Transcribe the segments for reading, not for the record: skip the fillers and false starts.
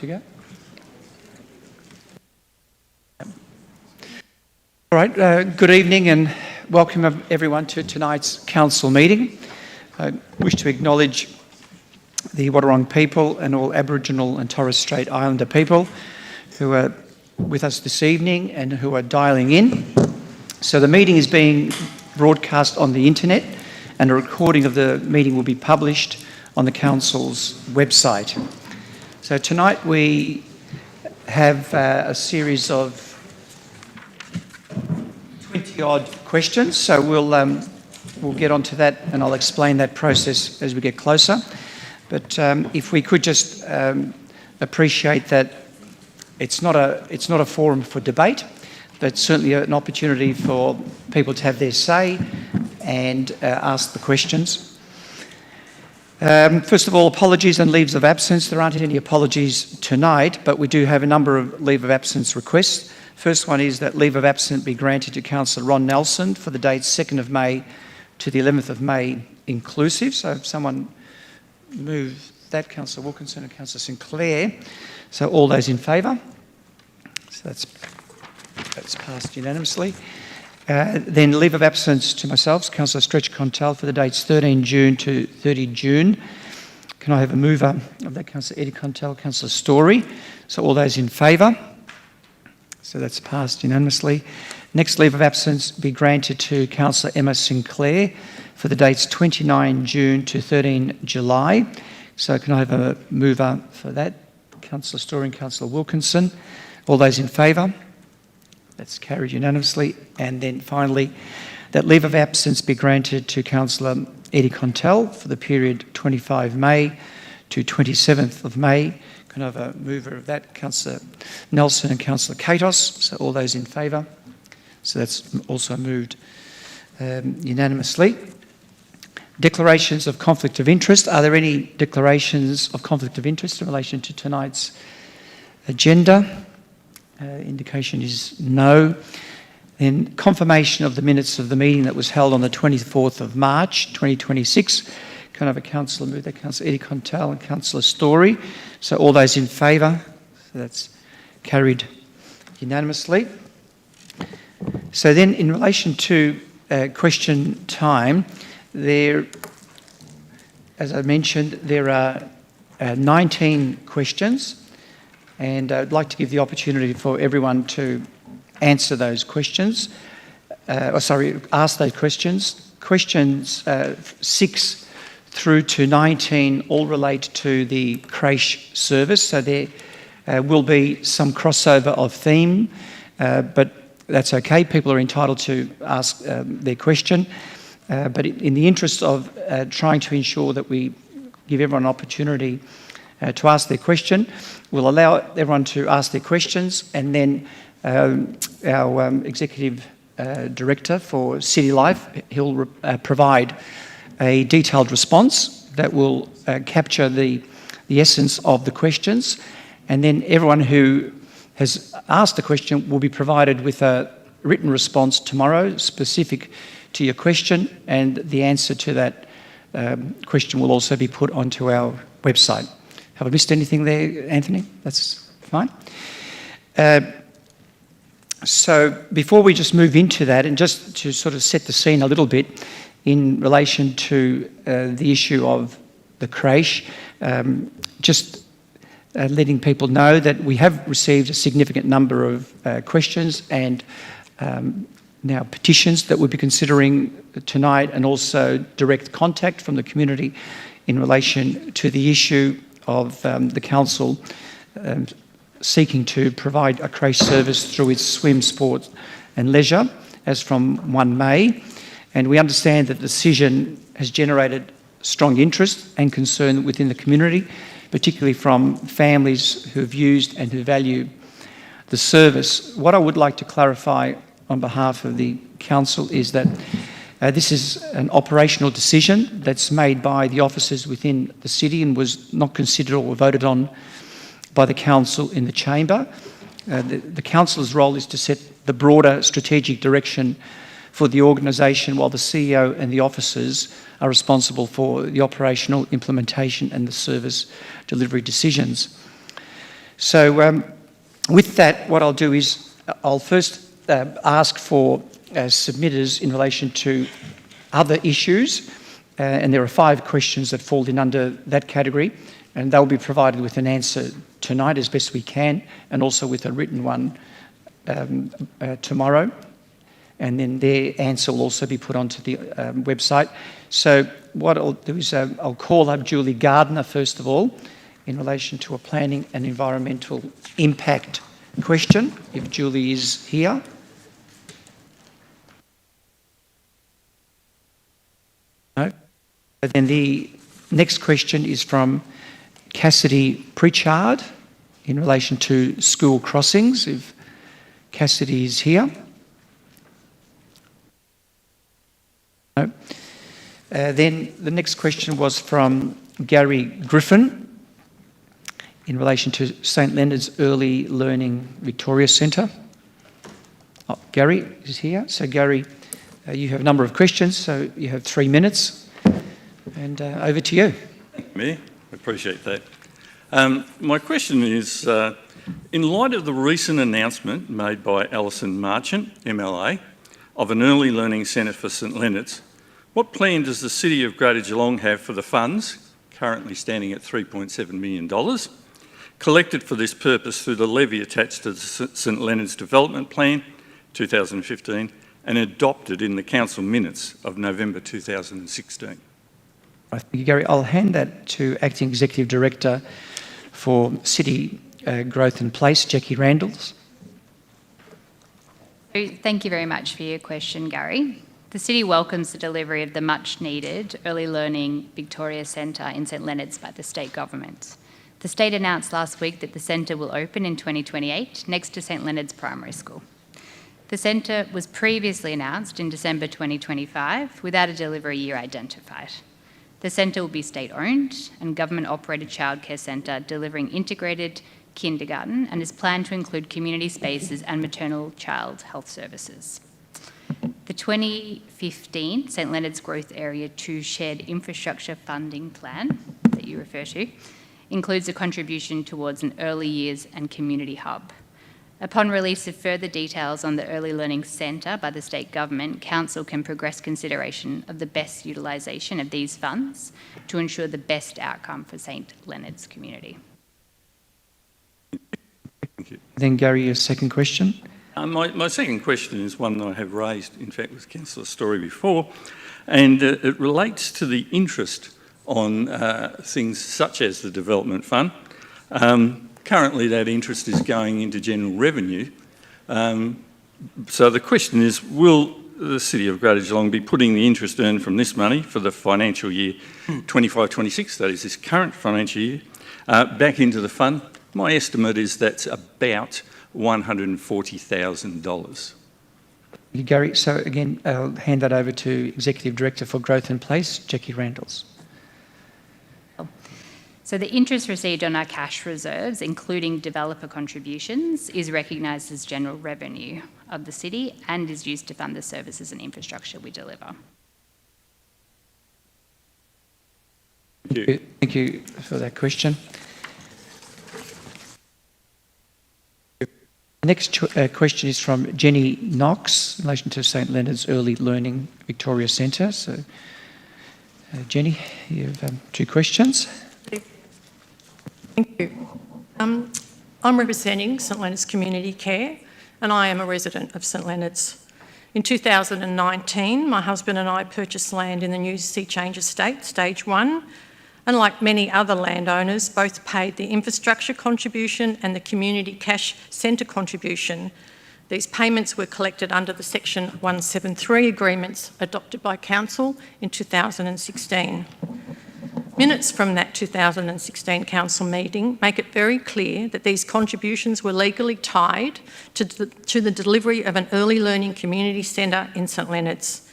to go? All right, good evening and welcome everyone to tonight's council meeting. I wish to acknowledge the Wadawurrung people and all Aboriginal and Torres Strait Islander people who are with us this evening and who are dialing in. So the meeting is being broadcast on the internet and a recording of the meeting will be published on the council's website. So tonight we have a series of 20-odd questions, so we'll get onto that and I'll explain that process as we get closer. But if we could just appreciate that it's not a forum for debate, but certainly an opportunity for people to have their say and ask the questions. First of all, apologies and leaves of absence. There aren't any apologies tonight, but we do have a number of leave of absence requests. First one is that leave of absence be granted to Councillor Ron Nelson for the dates 2nd of May to the 11th of May inclusive. So if someone move that, Councillor Wilkinson and Councillor Sinclair. So all those in favour? So that's passed unanimously. Then leave of absence to myself, Councillor Stretch Contal, for the dates 13 June to 30 June. Can I have a mover of that, Councillor Eddie Contal, Councillor Story? So all those in favour? So that's passed unanimously. Next leave of absence be granted to Councillor Emma Sinclair for the dates 29 June to 13 July. So can I have a mover for that? Councillor Story and Councillor Wilkinson. All those in favour? That's carried unanimously. And then finally, that leave of absence be granted to Councillor Eddie Contal for the period 25 May to 27th of May. Can I have a mover of that? Councillor Nelson and Councillor Katos. So all those in favour? So that's also moved unanimously. Declarations of conflict of interest. Are there any declarations of conflict of interest in relation to tonight's agenda? Indication is no. Then confirmation of the minutes of the meeting that was held on the 24th of March 2026. Can I have a councillor move that? Councillor Eddie Contal and Councillor Story. So all those in favour? So that's carried unanimously. So then in relation to question time, there, as I mentioned, there are 19 questions. And I'd like to give the opportunity for everyone to answer those questions. Ask those questions. Questions 6 through to 19 all relate to the creche service. So there will be some crossover of theme, but that's okay. People are entitled to ask their question. But in the interest of trying to ensure that we give everyone an opportunity to ask their question, we'll allow everyone to ask their questions, and then our Executive Director for City Life, he'll provide a detailed response that will capture the essence of the questions, and then everyone who has asked a question will be provided with a written response tomorrow specific to your question, and the answer to that question will also be put onto our website. Have I missed anything there, Anthony? That's fine. So before we just move into that, and just to sort of set the scene a little bit in relation to the issue of the creche, letting people know that we have received a significant number of questions and now petitions that we'll be considering tonight, and also direct contact from the community in relation to the issue of the council seeking to provide a creche service through its swim, sport and leisure as from 1 May. And we understand that the decision has generated strong interest and concern within the community, particularly from families who have used and who value the service. What I would like to clarify on behalf of the council is that this is an operational decision that's made by the officers within the city and was not considered or voted on by the council in the chamber. The council's role is to set the broader strategic direction for the organisation, while the CEO and the officers are responsible for the operational implementation and the service delivery decisions. So with that, what I'll do is I'll first ask for submitters in relation to other issues, and there are 5 questions that fall in under that category, and they'll be provided with an answer tonight as best we can, and also with a written one tomorrow. And then their answer will also be put onto the website. So what I'll do is I'll call up Julie Gardner first of all in relation to a planning and environmental impact question, if Julie is here. No. And then the next question is from Cassidy Pritchard in relation to school crossings, if Cassidy is here. No. Then the next question was from Gary Griffin in relation to St Leonard's Early Learning Victoria Centre. Oh, Gary is here. So Gary, you have a number of questions, so you have 3 minutes, and over to you. Thank you, Mayor. I appreciate that. My question is, in light of the recent announcement made by Alison Marchant, MLA, of an early learning centre for St Leonard's, what plan does the City of Greater Geelong have for the funds, currently standing at $3.7 million, collected for this purpose through the levy attached to the St Leonard's Development Plan 2015 and adopted in the Council minutes of November 2016? Thank you, Gary. I'll hand that to Acting Executive Director for City Growth and Place, Jackie Randalls. Thank you very much for your question, Gary. The City welcomes the delivery of the much-needed Early Learning Victoria Centre in St Leonard's by the State Government. The State announced last week that the centre will open in 2028 next to St Leonard's Primary School. The centre was previously announced in December 2025 without a delivery year identified. The centre will be state-owned and government-operated childcare centre delivering integrated kindergarten and is planned to include community spaces and maternal child health services. The 2015 St Leonard's Growth Area 2 Shared Infrastructure Funding Plan that you refer to includes a contribution towards an early years and community hub. Upon release of further details on the Early Learning Centre by the State Government, Council can progress consideration of the best utilisation of these funds to ensure the best outcome for St Leonard's community. Thank you. Then Gary, your second question. My second question is one that I have raised, in fact, with Councillor Story before, and it relates to the interest on things such as the Development Fund. Currently, that interest is going into general revenue. So the question is, will the City of Greater Geelong be putting the interest earned from this money for the financial year 25-26, that is this current financial year, back into the fund? My estimate is that's about $140,000. Gary, so again, I'll hand that over to Executive Director for Growth and Place, Jackie Randalls. So the interest received on our cash reserves, including developer contributions, is recognised as general revenue of the City and is used to fund the services and infrastructure we deliver. Thank you. Thank you for that question. The next question is from Jenny Knox in relation to St Leonard's Early Learning Victoria Centre. So, Jenny, you have 2 questions. Thank you. I'm representing St Leonard's Community Care, and I am a resident of St Leonard's. In 2019, my husband and I purchased land in the new Sea Change Estate, Stage 1, and like many other landowners, both paid the infrastructure contribution and the community cash centre contribution. These payments were collected under the Section 173 agreements adopted by Council in 2016. Minutes from that 2016 Council meeting make it very clear that these contributions were legally tied to the delivery of an early learning community centre in St Leonard's,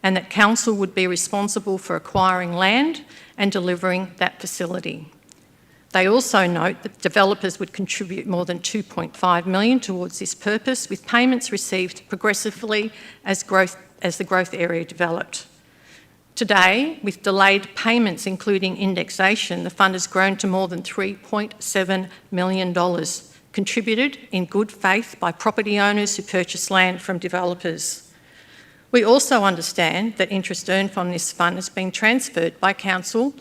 and that Council would be responsible for acquiring land and delivering that facility. They also note that developers would contribute more than $2.5 million towards this purpose, with payments received progressively as the growth area developed. Today, with delayed payments including indexation, the fund has grown to more than $3.7 million, contributed in good faith by property owners who purchase land from developers. We also understand that interest earned from this fund has been transferred by Council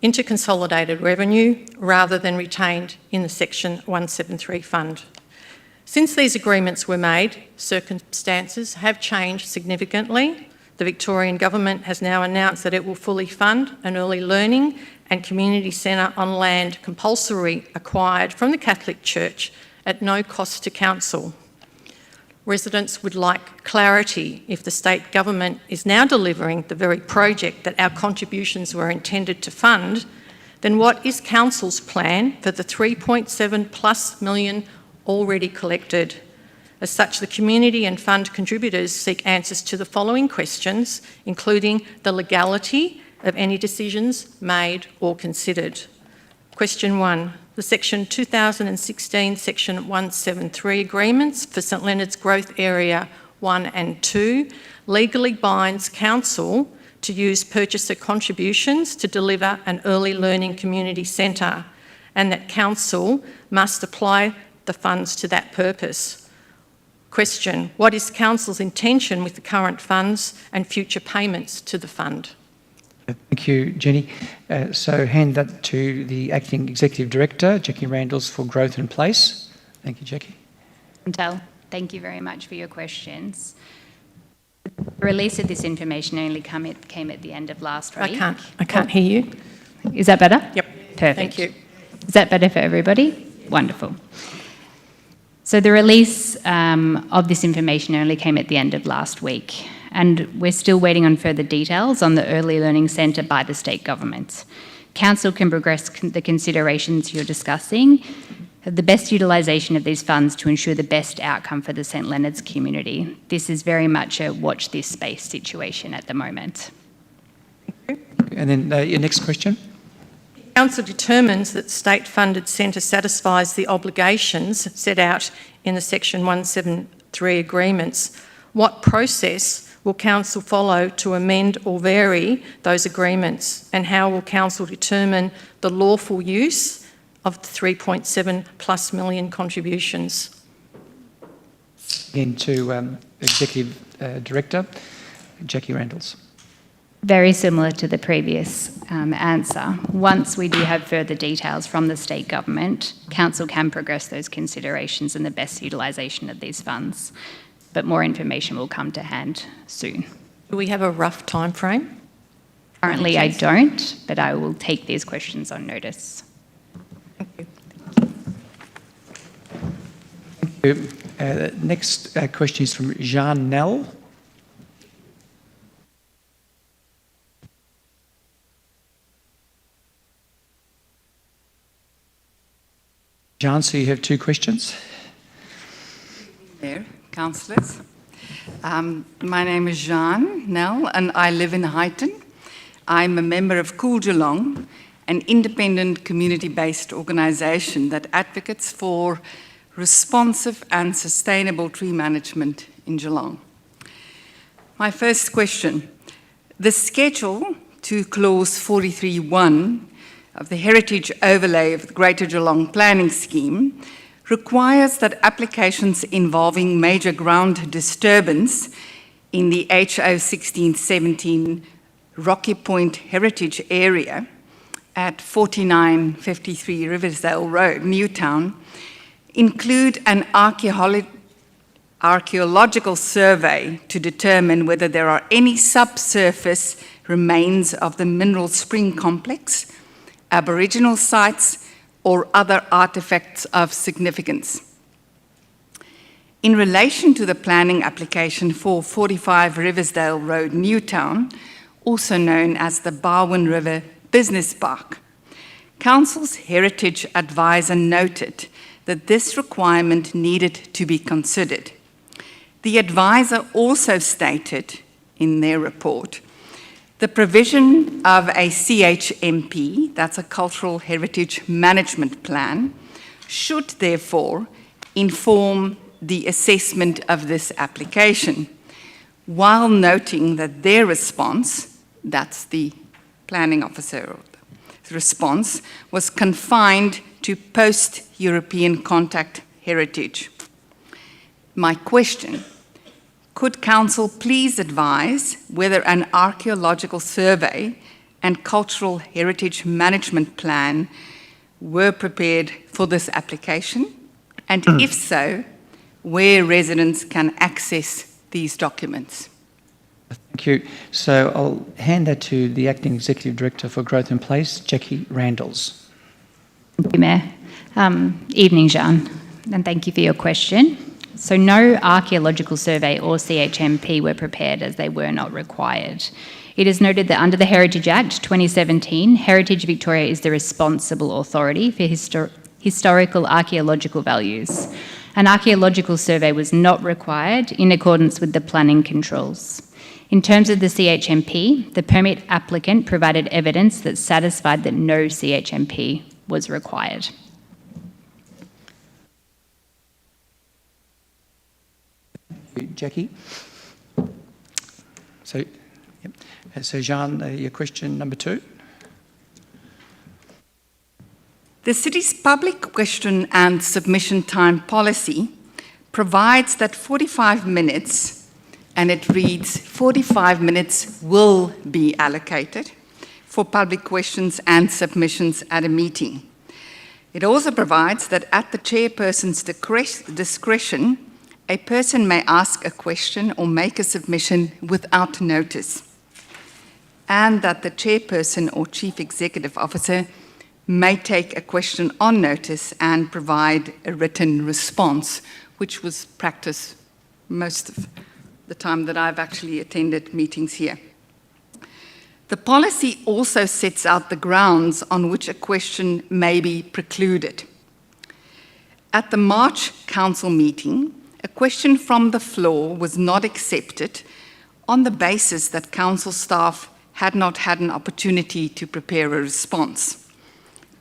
into consolidated revenue rather than retained in the Section 173 fund. Since these agreements were made, circumstances have changed significantly. The Victorian Government has now announced that it will fully fund an early learning and community centre on land compulsory acquired from the Catholic Church at no cost to Council. Residents would like clarity if the state government is now delivering the very project that our contributions were intended to fund, then what is Council's plan for the 3.7+ million already collected? As such, the community and fund contributors seek answers to the following questions, including the legality of any decisions made or considered. Question 1. The Section 2016, Section 173 agreements for St Leonard's Growth Area 1 and 2 legally binds Council to use purchaser contributions to deliver an early learning community centre, and that Council must apply the funds to that purpose. Question, what is Council's intention with the current funds and future payments to the fund? Thank you, Jenny. So hand that to the Acting Executive Director, Jackie Randles, for Growth in Place. Thank you, Jackie. Chantal, thank you very much for your questions. The release of this information only came at the end of last week. I can't hear you. Is that better? Yep. Perfect. Thank you. Is that better for everybody? Wonderful. So the release of this information only came at the end of last week, and we're still waiting on further details on the Early Learning Centre by the state government. Council can progress the considerations you're discussing, the best utilisation of these funds to ensure the best outcome for the St Leonard's community. This is very much a watch this space situation at the moment. And then your next question. Council determines that state-funded centre satisfies the obligations set out in the Section 173 agreements. What process will Council follow to amend or vary those agreements, and how will Council determine the lawful use of the 3.7+ million contributions? Again to Executive Director, Jackie Randles. Very similar to the previous answer. Once we do have further details from the state government, Council can progress those considerations and the best utilisation of these funds. But more information will come to hand soon. Do we have a rough time frame? Currently I don't, but I will take these questions on notice. Thank you. Thank you. Next question is from Jean Nell. Jean, so you have two questions. Mayor, councillors. My name is Jean Nell and I live in Highton. I'm a member of Cool Geelong, an independent community-based organisation that advocates for responsive and sustainable tree management in Geelong. My first question, the schedule to clause 43.1 of the Heritage Overlay of the Greater Geelong Planning Scheme requires that applications involving major ground disturbance in the HO 1617 Rocky Point Heritage Area at 4953 Riversdale Road, Newtown, include an archaeological survey to determine whether there are any subsurface remains of the Mineral Spring Complex, Aboriginal sites, or other artefacts of significance. In relation to the planning application for 45 Riversdale Road, Newtown, also known as the Barwon River Business Park, Council's Heritage Advisor noted that this requirement needed to be considered. The advisor also stated in their report, the provision of a CHMP, that's a Cultural Heritage Management Plan, should therefore inform the assessment of this application, while noting that their response that's the planning officer, response, was confined to post-European contact heritage. My question: could Council please advise whether an archaeological survey and cultural heritage management plan were prepared for this application? And if so, where residents can access these documents? Thank you. So I'll hand that to the Acting Executive Director for Growth in Place, Jackie Randalls. Thank you, Mayor. Evening, Jean, and thank you for your question. So no archaeological survey or CHMP were prepared as they were not required. It is noted that under the Heritage Act 2017, Heritage Victoria is the responsible authority for historical archaeological values. An archaeological survey was not required in accordance with the planning controls. In terms of the CHMP, the permit applicant provided evidence that satisfied that no CHMP was required. Thank you, Jackie. So Jean, your question number 2. The city's public question and submission time policy provides that 45 minutes, and it reads 45 minutes will be allocated for public questions and submissions at a meeting. It also provides that at the chairperson's discretion, a person may ask a question or make a submission without notice, and that the chairperson or chief executive officer may take a question on notice and provide a written response, which was practice most of the time that I've actually attended meetings here. The policy also sets out the grounds on which a question may be precluded. At the March Council meeting, a question from the floor was not accepted on the basis that Council staff had not had an opportunity to prepare a response,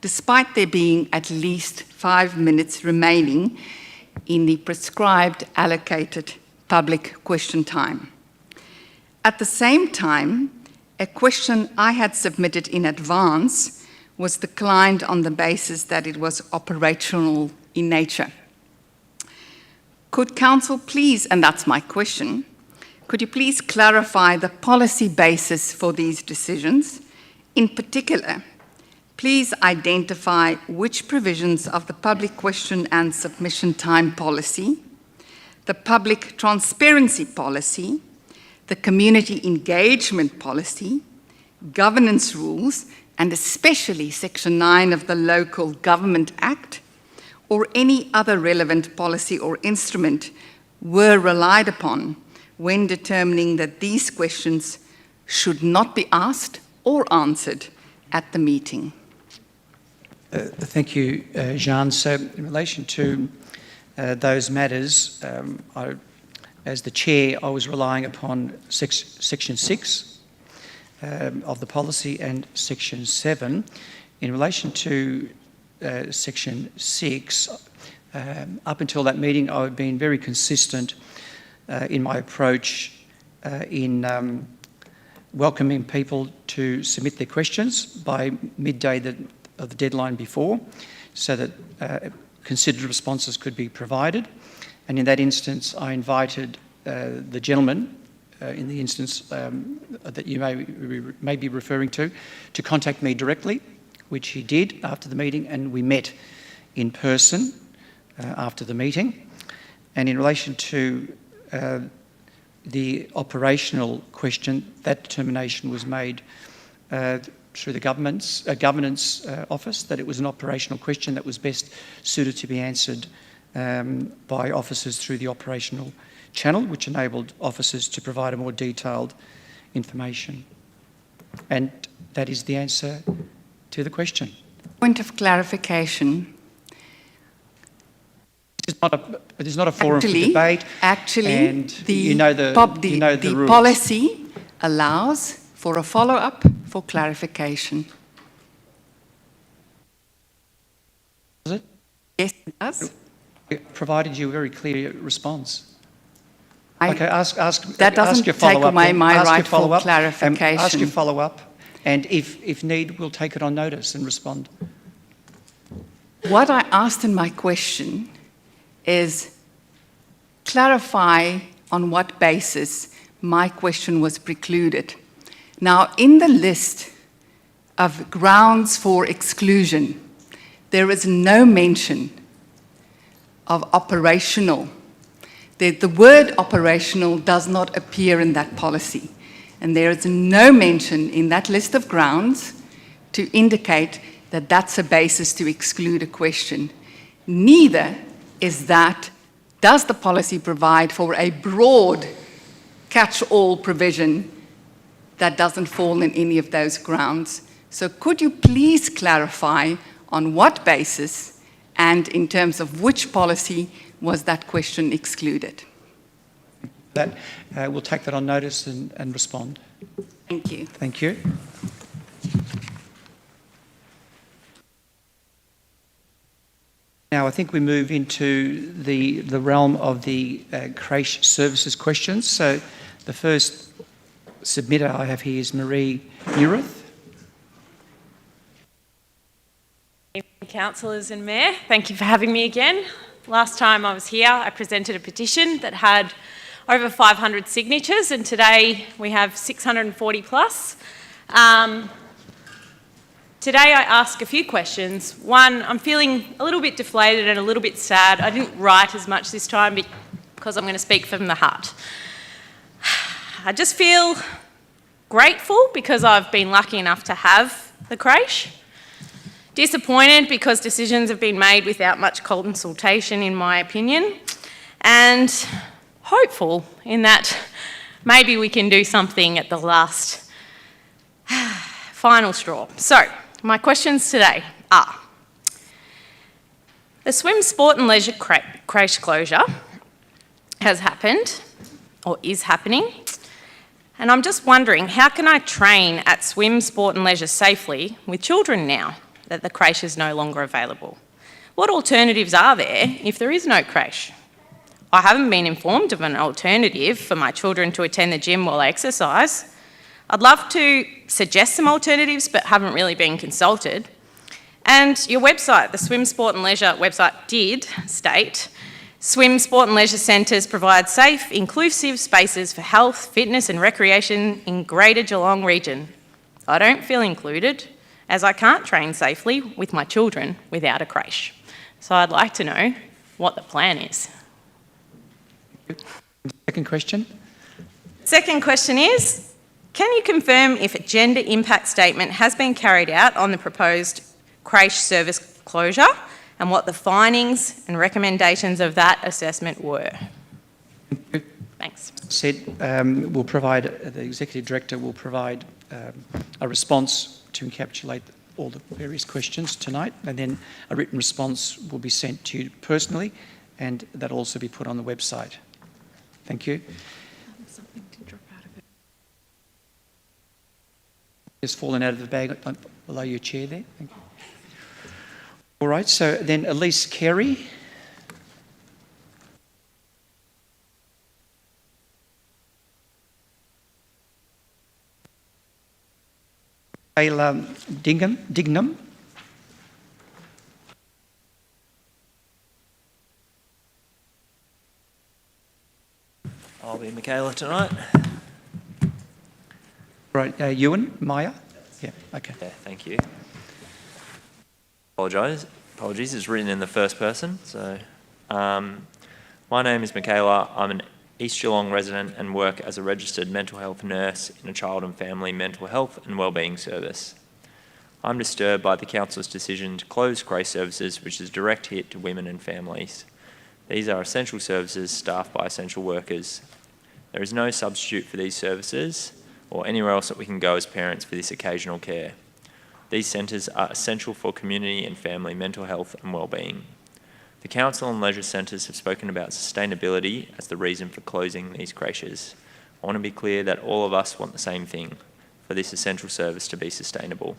despite there being at least 5 minutes remaining in the prescribed allocated public question time. At the same time, a question I had submitted in advance was declined on the basis that it was operational in nature. Could Council please, and that's my question, could you please clarify the policy basis for these decisions? In particular, please identify which provisions of the public question and submission time policy, the public transparency policy, the community engagement policy, governance rules, and especially Section 9 of the Local Government Act, or any other relevant policy or instrument were relied upon when determining that these questions should not be asked or answered at the meeting. Thank you, Jean. So in relation to those matters, as the chair, I was relying upon Section 6 of the policy and Section 7. In relation to Section 6, up until that meeting, I've been very consistent in my approach in welcoming people to submit their questions by midday of the deadline before, so that considered responses could be provided. And in that instance, I invited the gentleman, in the instance that you may be referring to contact me directly, which he did after the meeting, and we met in person after the meeting. And in relation to the operational question, that determination was made through the governance office, that it was an operational question that was best suited to be answered by officers through the operational channel, which enabled officers to provide a more detailed information. And that is the answer to the question. Point of clarification. It is not a forum for debate. Actually, the rules. policy allows for a follow-up for clarification. Does it? Yes, it does. It provided you a very clear response. Okay, ask That doesn't your take follow-up away then. my Ask your right for follow-up, clarification. Ask your follow-up, and if need, we'll take it on notice and respond. What I asked in my question is clarify on what basis my question was precluded. Now, in the list of grounds for exclusion, there is no mention of operational. The word operational does not appear in that policy, and there is no mention in that list of grounds to indicate that that's a basis to exclude a question. Neither does the policy provide for a broad catch-all provision that doesn't fall in any of those grounds. So could you please clarify on what basis and in terms of which policy was that question excluded? That we'll take that on notice and respond. Thank you. Thank you. Now, I think we move into the realm of the creche services questions. So the first submitter I have here is Marie Newirth. Councillors and Mayor, thank you for having me again. Last time I was here, I presented a petition that had over 500 signatures, and today we have 640 plus. Today I ask a few questions. One, I'm feeling a little bit deflated and a little bit sad. I didn't write as much this time because I'm going to speak from the heart. I just feel grateful because I've been lucky enough to have the creche. Disappointed because decisions have been made without much consultation, in my opinion. And hopeful in that maybe we can do something at the last final straw. So, my questions today are: the swim, sport and leisure creche closure has happened, or is happening, and I'm just wondering, how can I train at swim, sport and leisure safely with children now that the creche is no longer available? What alternatives are there if there is no creche? I haven't been informed of an alternative for my children to attend the gym while they exercise. I'd love to suggest some alternatives, but haven't really been consulted. And your website, the Swim, Sport and Leisure website, did state, swim, sport and leisure centres provide safe, inclusive spaces for health, fitness and recreation in Greater Geelong region. I don't feel included, as I can't train safely with my children without a creche. So I'd like to know what the plan is. Second question. Second question is, can you confirm if a gender impact statement has been carried out on the proposed creche service closure and what the findings and recommendations of that assessment were? Thanks. We'll provide, the Executive Director will provide a response to encapsulate all the various questions tonight, and then a written response will be sent to you personally, and that'll also be put on the website. Thank you. Something to drop out of it. Just fallen out of the bag below your chair there. Thank you. All right, so then Elise Carey. Ayla Dignam. I'll be Michaela tonight. Right, Ewan Maya. Yeah, okay. Yeah, thank you. Apologies, it's written in the first person. So, my name is Michaela. I'm an East Geelong resident and work as a registered mental health nurse in a child and family mental health and wellbeing service. I'm disturbed by the Council's decision to close creche services, which is a direct hit to women and families. These are essential services staffed by essential workers. There is no substitute for these services or anywhere else that we can go as parents for this occasional care. These centres are essential for community and family mental health and wellbeing. The Council and leisure centres have spoken about sustainability as the reason for closing these creches. I want to be clear that all of us want the same thing, for this essential service to be sustainable.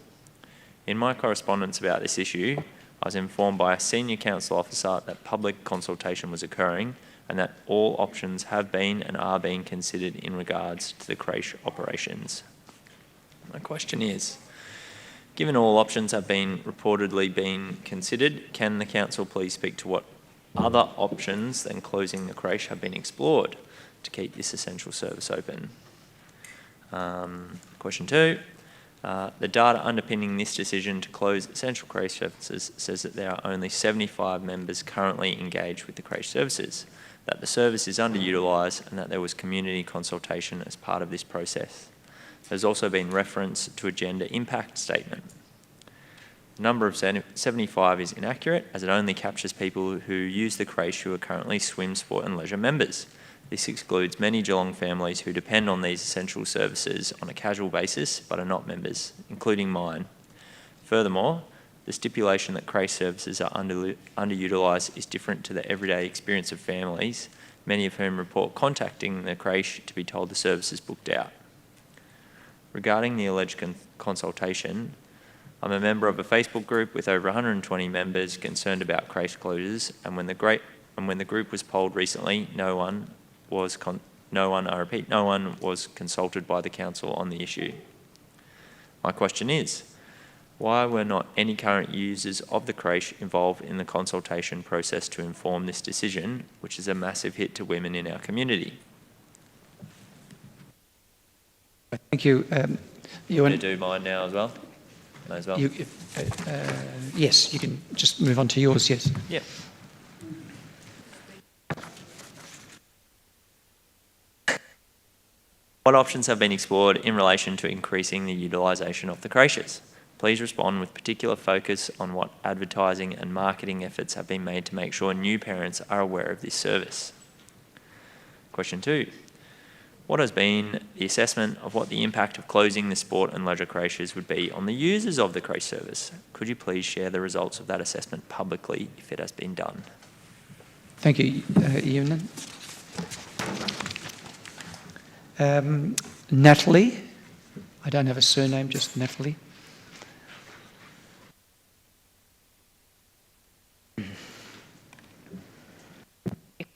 In my correspondence about this issue, I was informed by a senior council officer that public consultation was occurring and that all options have been and are being considered in regards to the creche operations. My question is, given all options have reportedly been considered, can the council please speak to what other options than closing the creche have been explored to keep this essential service open? Question 2. The data underpinning this decision to close essential creche services says that there are only 75 members currently engaged with the creche services, that the service is underutilised and that there was community consultation as part of this process. There's also been reference to a gender impact statement. The number of 75 is inaccurate as it only captures people who use the creche who are currently swim, sport and leisure members. This excludes many Geelong families who depend on these essential services on a casual basis but are not members, including mine. Furthermore, the stipulation that creche services are underutilised is different to the everyday experience of families, many of whom report contacting the creche to be told the service is booked out. Regarding the alleged consultation, I'm a member of a Facebook group with over 120 members concerned about creche closures, and when the group was polled recently, no one was consulted by the council on the issue. My question is, why were not any current users of the creche involved in the consultation process to inform this decision, which is a massive hit to women in our community? Thank you. You want to do mine now as well? May as well. Yes, you can just move on to yours, yes. Yeah. What options have been explored in relation to increasing the utilisation of the creches? Please respond with particular focus on what advertising and marketing efforts have been made to make sure new parents are aware of this service. Question 2. What has been the assessment of what the impact of closing the sport and leisure creches would be on the users of the creche service? Could you please share the results of that assessment publicly if it has been done? Thank you, Ewan. Natalie. I don't have a surname, just Natalie.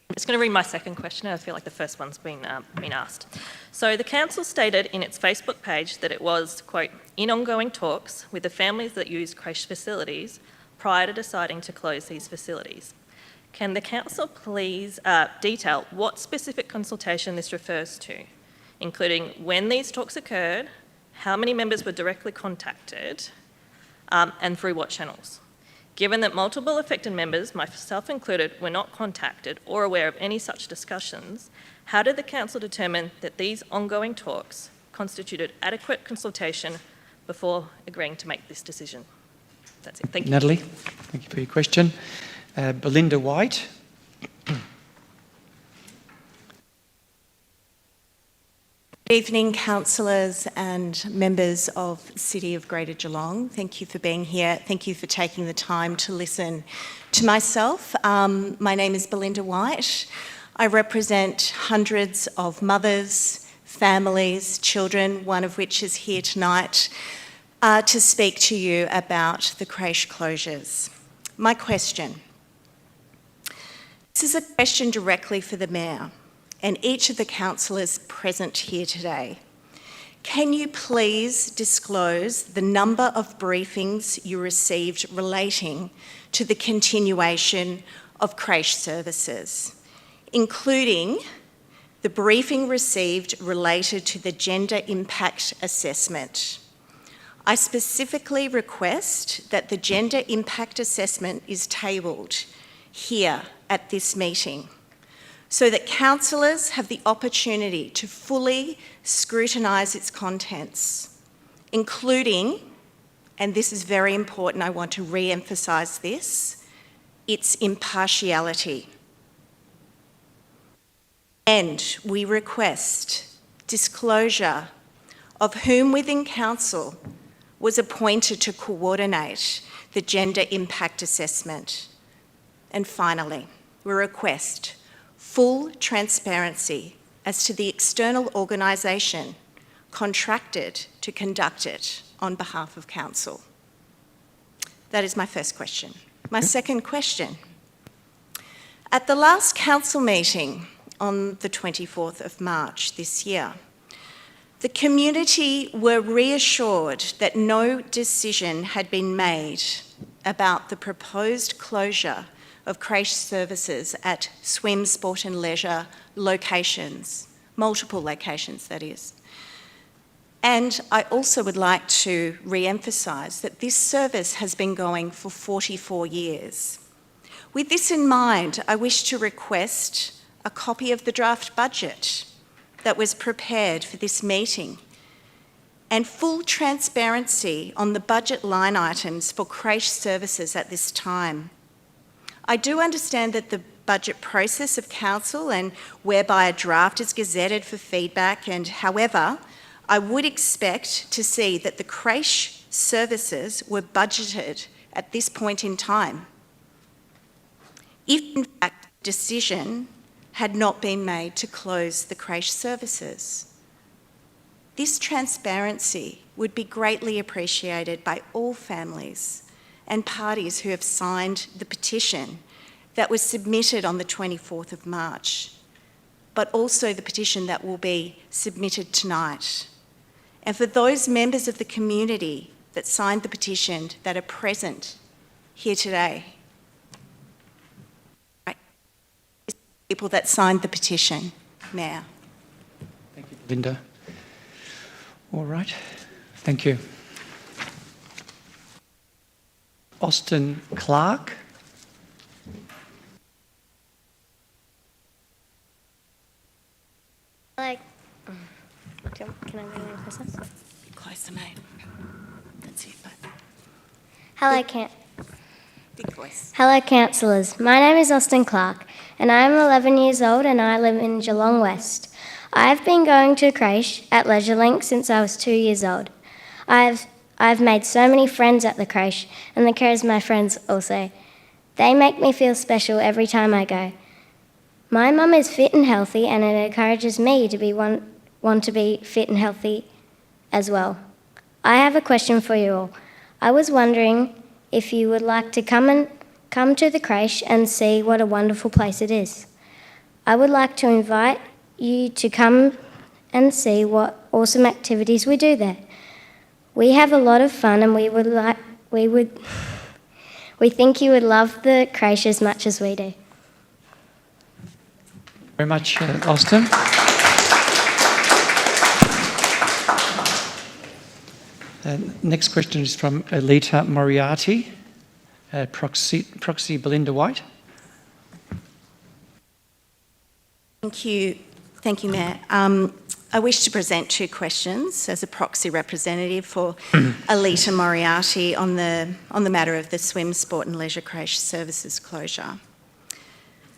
I'm just going to read my second question. I feel like the first one's been asked. So the council stated in its Facebook page that it was, quote, in ongoing talks with the families that use creche facilities prior to deciding to close these facilities. Can the council please detail what specific consultation this refers to, including when these talks occurred, how many members were directly contacted, and through what channels? Given that multiple affected members, myself included, were not contacted or aware of any such discussions, how did the council determine that these ongoing talks constituted adequate consultation before agreeing to make this decision? That's it. Thank you. Natalie, thank you for your question. Belinda White. Good evening, councillors and members of the City of Greater Geelong. Thank you for being here. Thank you for taking the time to listen to myself. My name is Belinda White. I represent hundreds of mothers, families, children, one of which is here tonight, to speak to you about the creche closures. My question. This is a question directly for the Mayor and each of the councillors present here today. Can you please disclose the number of briefings you received relating to the continuation of creche services, including the briefing received related to the gender impact assessment? I specifically request that the gender impact assessment is tabled here at this meeting, so that councillors have the opportunity to fully scrutinise its contents, including, and this is very important, I want to re-emphasise this, its impartiality. And we request disclosure of whom within council was appointed to coordinate the gender impact assessment. And finally, we request full transparency as to the external organisation contracted to conduct it on behalf of council. That is my first question. My second question. At the last council meeting on the 24th of March this year, the community were reassured that no decision had been made about the proposed closure of creche services at swim, sport and leisure locations, multiple locations that is. And I also would like to re-emphasise that this service has been going for 44 years. With this in mind, I wish to request a copy of the draft budget that was prepared for this meeting and full transparency on the budget line items for creche services at this time. I do understand that the budget process of council and whereby a draft is gazetted for feedback, and however, I would expect to see that the creche services were budgeted at this point in time. If in fact a decision had not been made to close the creche services, this transparency would be greatly appreciated by all families and parties who have signed the petition that was submitted on the 24th of March, but also the petition that will be submitted tonight. And for those members of the community that signed the petition that are present here today, people that signed the petition, Mayor. Thank you, Linda. All right, thank you. Austin Clark. Can I go any closer? Closer, mate. That's it, but Hello, big voice. Hello, councillors. My name is Austin Clark, and I am 11 years old, and I live in Geelong West. I have been going to creche at LeisureLink since I was 2 years old. I've made so many friends at the creche, and the carers my friends also. They make me feel special every time I go. My mum is fit and healthy, and it encourages me to want to be fit and healthy as well. I have a question for you all. I was wondering if you would like to come to the creche and see what a wonderful place it is. I would like to invite you to come and see what awesome activities we do there. We have a lot of fun, and we think you would love the creche as much as we do. Very much, Austin. Next question is from Alita Moriarty, proxy Belinda White. Thank you, Mayor. I wish to present two questions as a proxy representative for Alita Moriarty on the matter of the swim, sport and leisure creche services closure.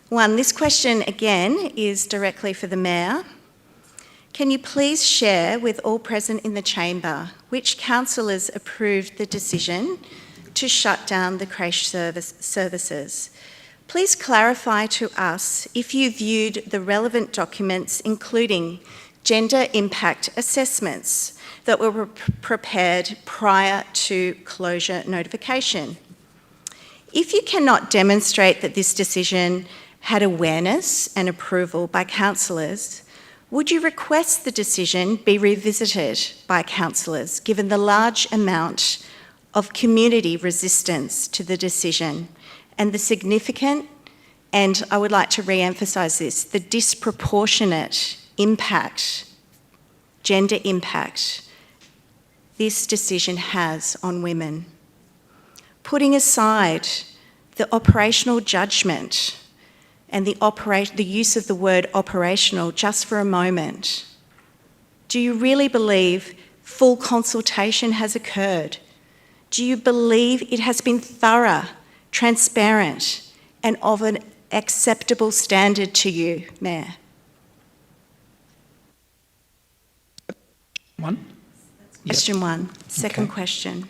One, this question again is directly for the Mayor. Can you please share with all present in the chamber which councillors approved the decision to shut down the creche services? Please clarify to us if you viewed the relevant documents, including gender impact assessments that were prepared prior to closure notification. If you cannot demonstrate that this decision had awareness and approval by councillors, would you request the decision be revisited by councillors, given the large amount of community resistance to the decision and the significant, and I would like to re-emphasise this, the disproportionate impact, gender impact, this decision has on women? Putting aside the operational judgment and the use of the word operational just for a moment, do you really believe full consultation has occurred? Do you believe it has been thorough, transparent, and of an acceptable standard to you, Mayor? One. Question one. Second question.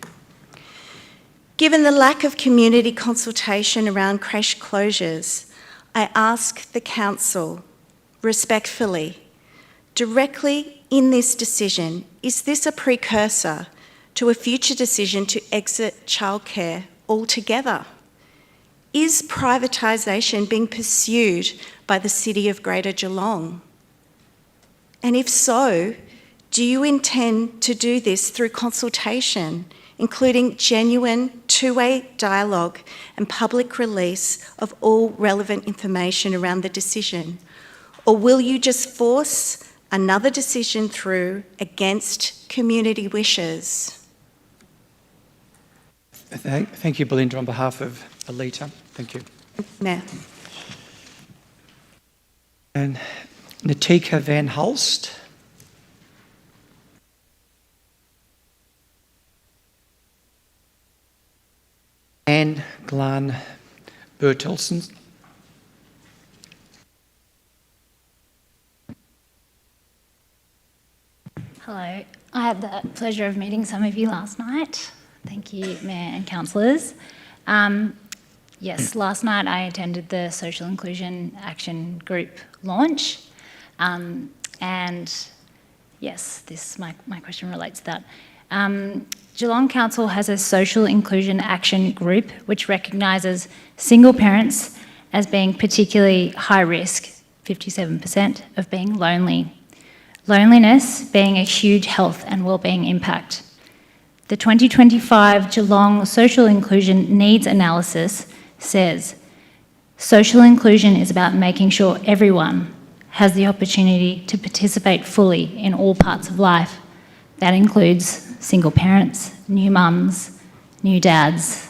Given the lack of community consultation around creche closures, I ask the council respectfully, directly in this decision, is this a precursor to a future decision to exit childcare altogether? Is privatisation being pursued by the City of Greater Geelong? And if so, do you intend to do this through consultation, including genuine two-way dialogue and public release of all relevant information around the decision? Or will you just force another decision through against community wishes? Thank you, Belinda, on behalf of Alita. Thank you. Mayor. And Natika Van Hulst. Anne Glan Bertelsen. Hello. I had the pleasure of meeting some of you last night. Thank you, Mayor and councillors. Yes, last night I attended the Social Inclusion Action Group launch, and yes, my question relates to that. Geelong Council has a Social Inclusion Action Group which recognises single parents as being particularly high risk, 57%, of being lonely. Loneliness being a huge health and wellbeing impact. The 2025 Geelong Social Inclusion Needs Analysis says, social inclusion is about making sure everyone has the opportunity to participate fully in all parts of life. That includes single parents, new mums, new dads.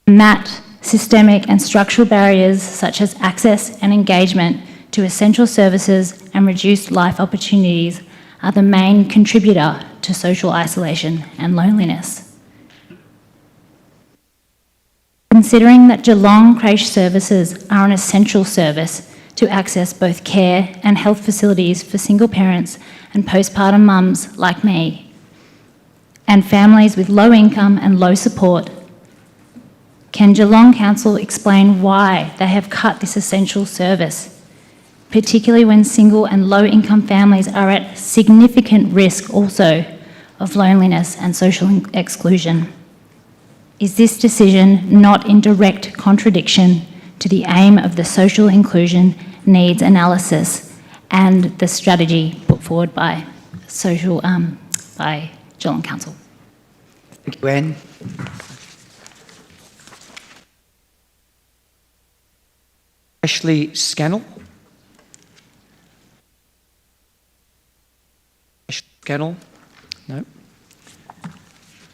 That systemic and structural barriers such as access and engagement to essential services and reduced life opportunities are the main contributor to social isolation and loneliness. Considering that Geelong creche services are an essential service to access both care and health facilities for single parents and postpartum mums like me, and families with low income and low support, can Geelong Council explain why they have cut this essential service, particularly when single and low income families are at significant risk also of loneliness and social exclusion? Is this decision not in direct contradiction to the aim of the Social Inclusion Needs Analysis and the strategy put forward by Geelong Council? Thank you, Anne. Ashley Scannell. Ashley Scannell? No.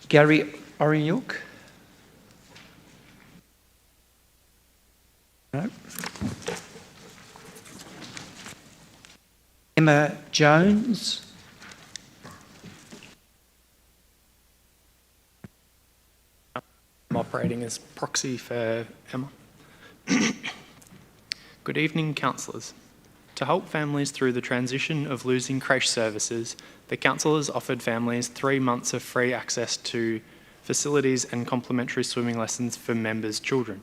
Gary Oriuk? No. Emma Jones? I'm operating as proxy for Emma. Good evening, councillors. To help families through the transition of losing creche services, the council has offered families 3 months of free access to facilities and complimentary swimming lessons for members' children.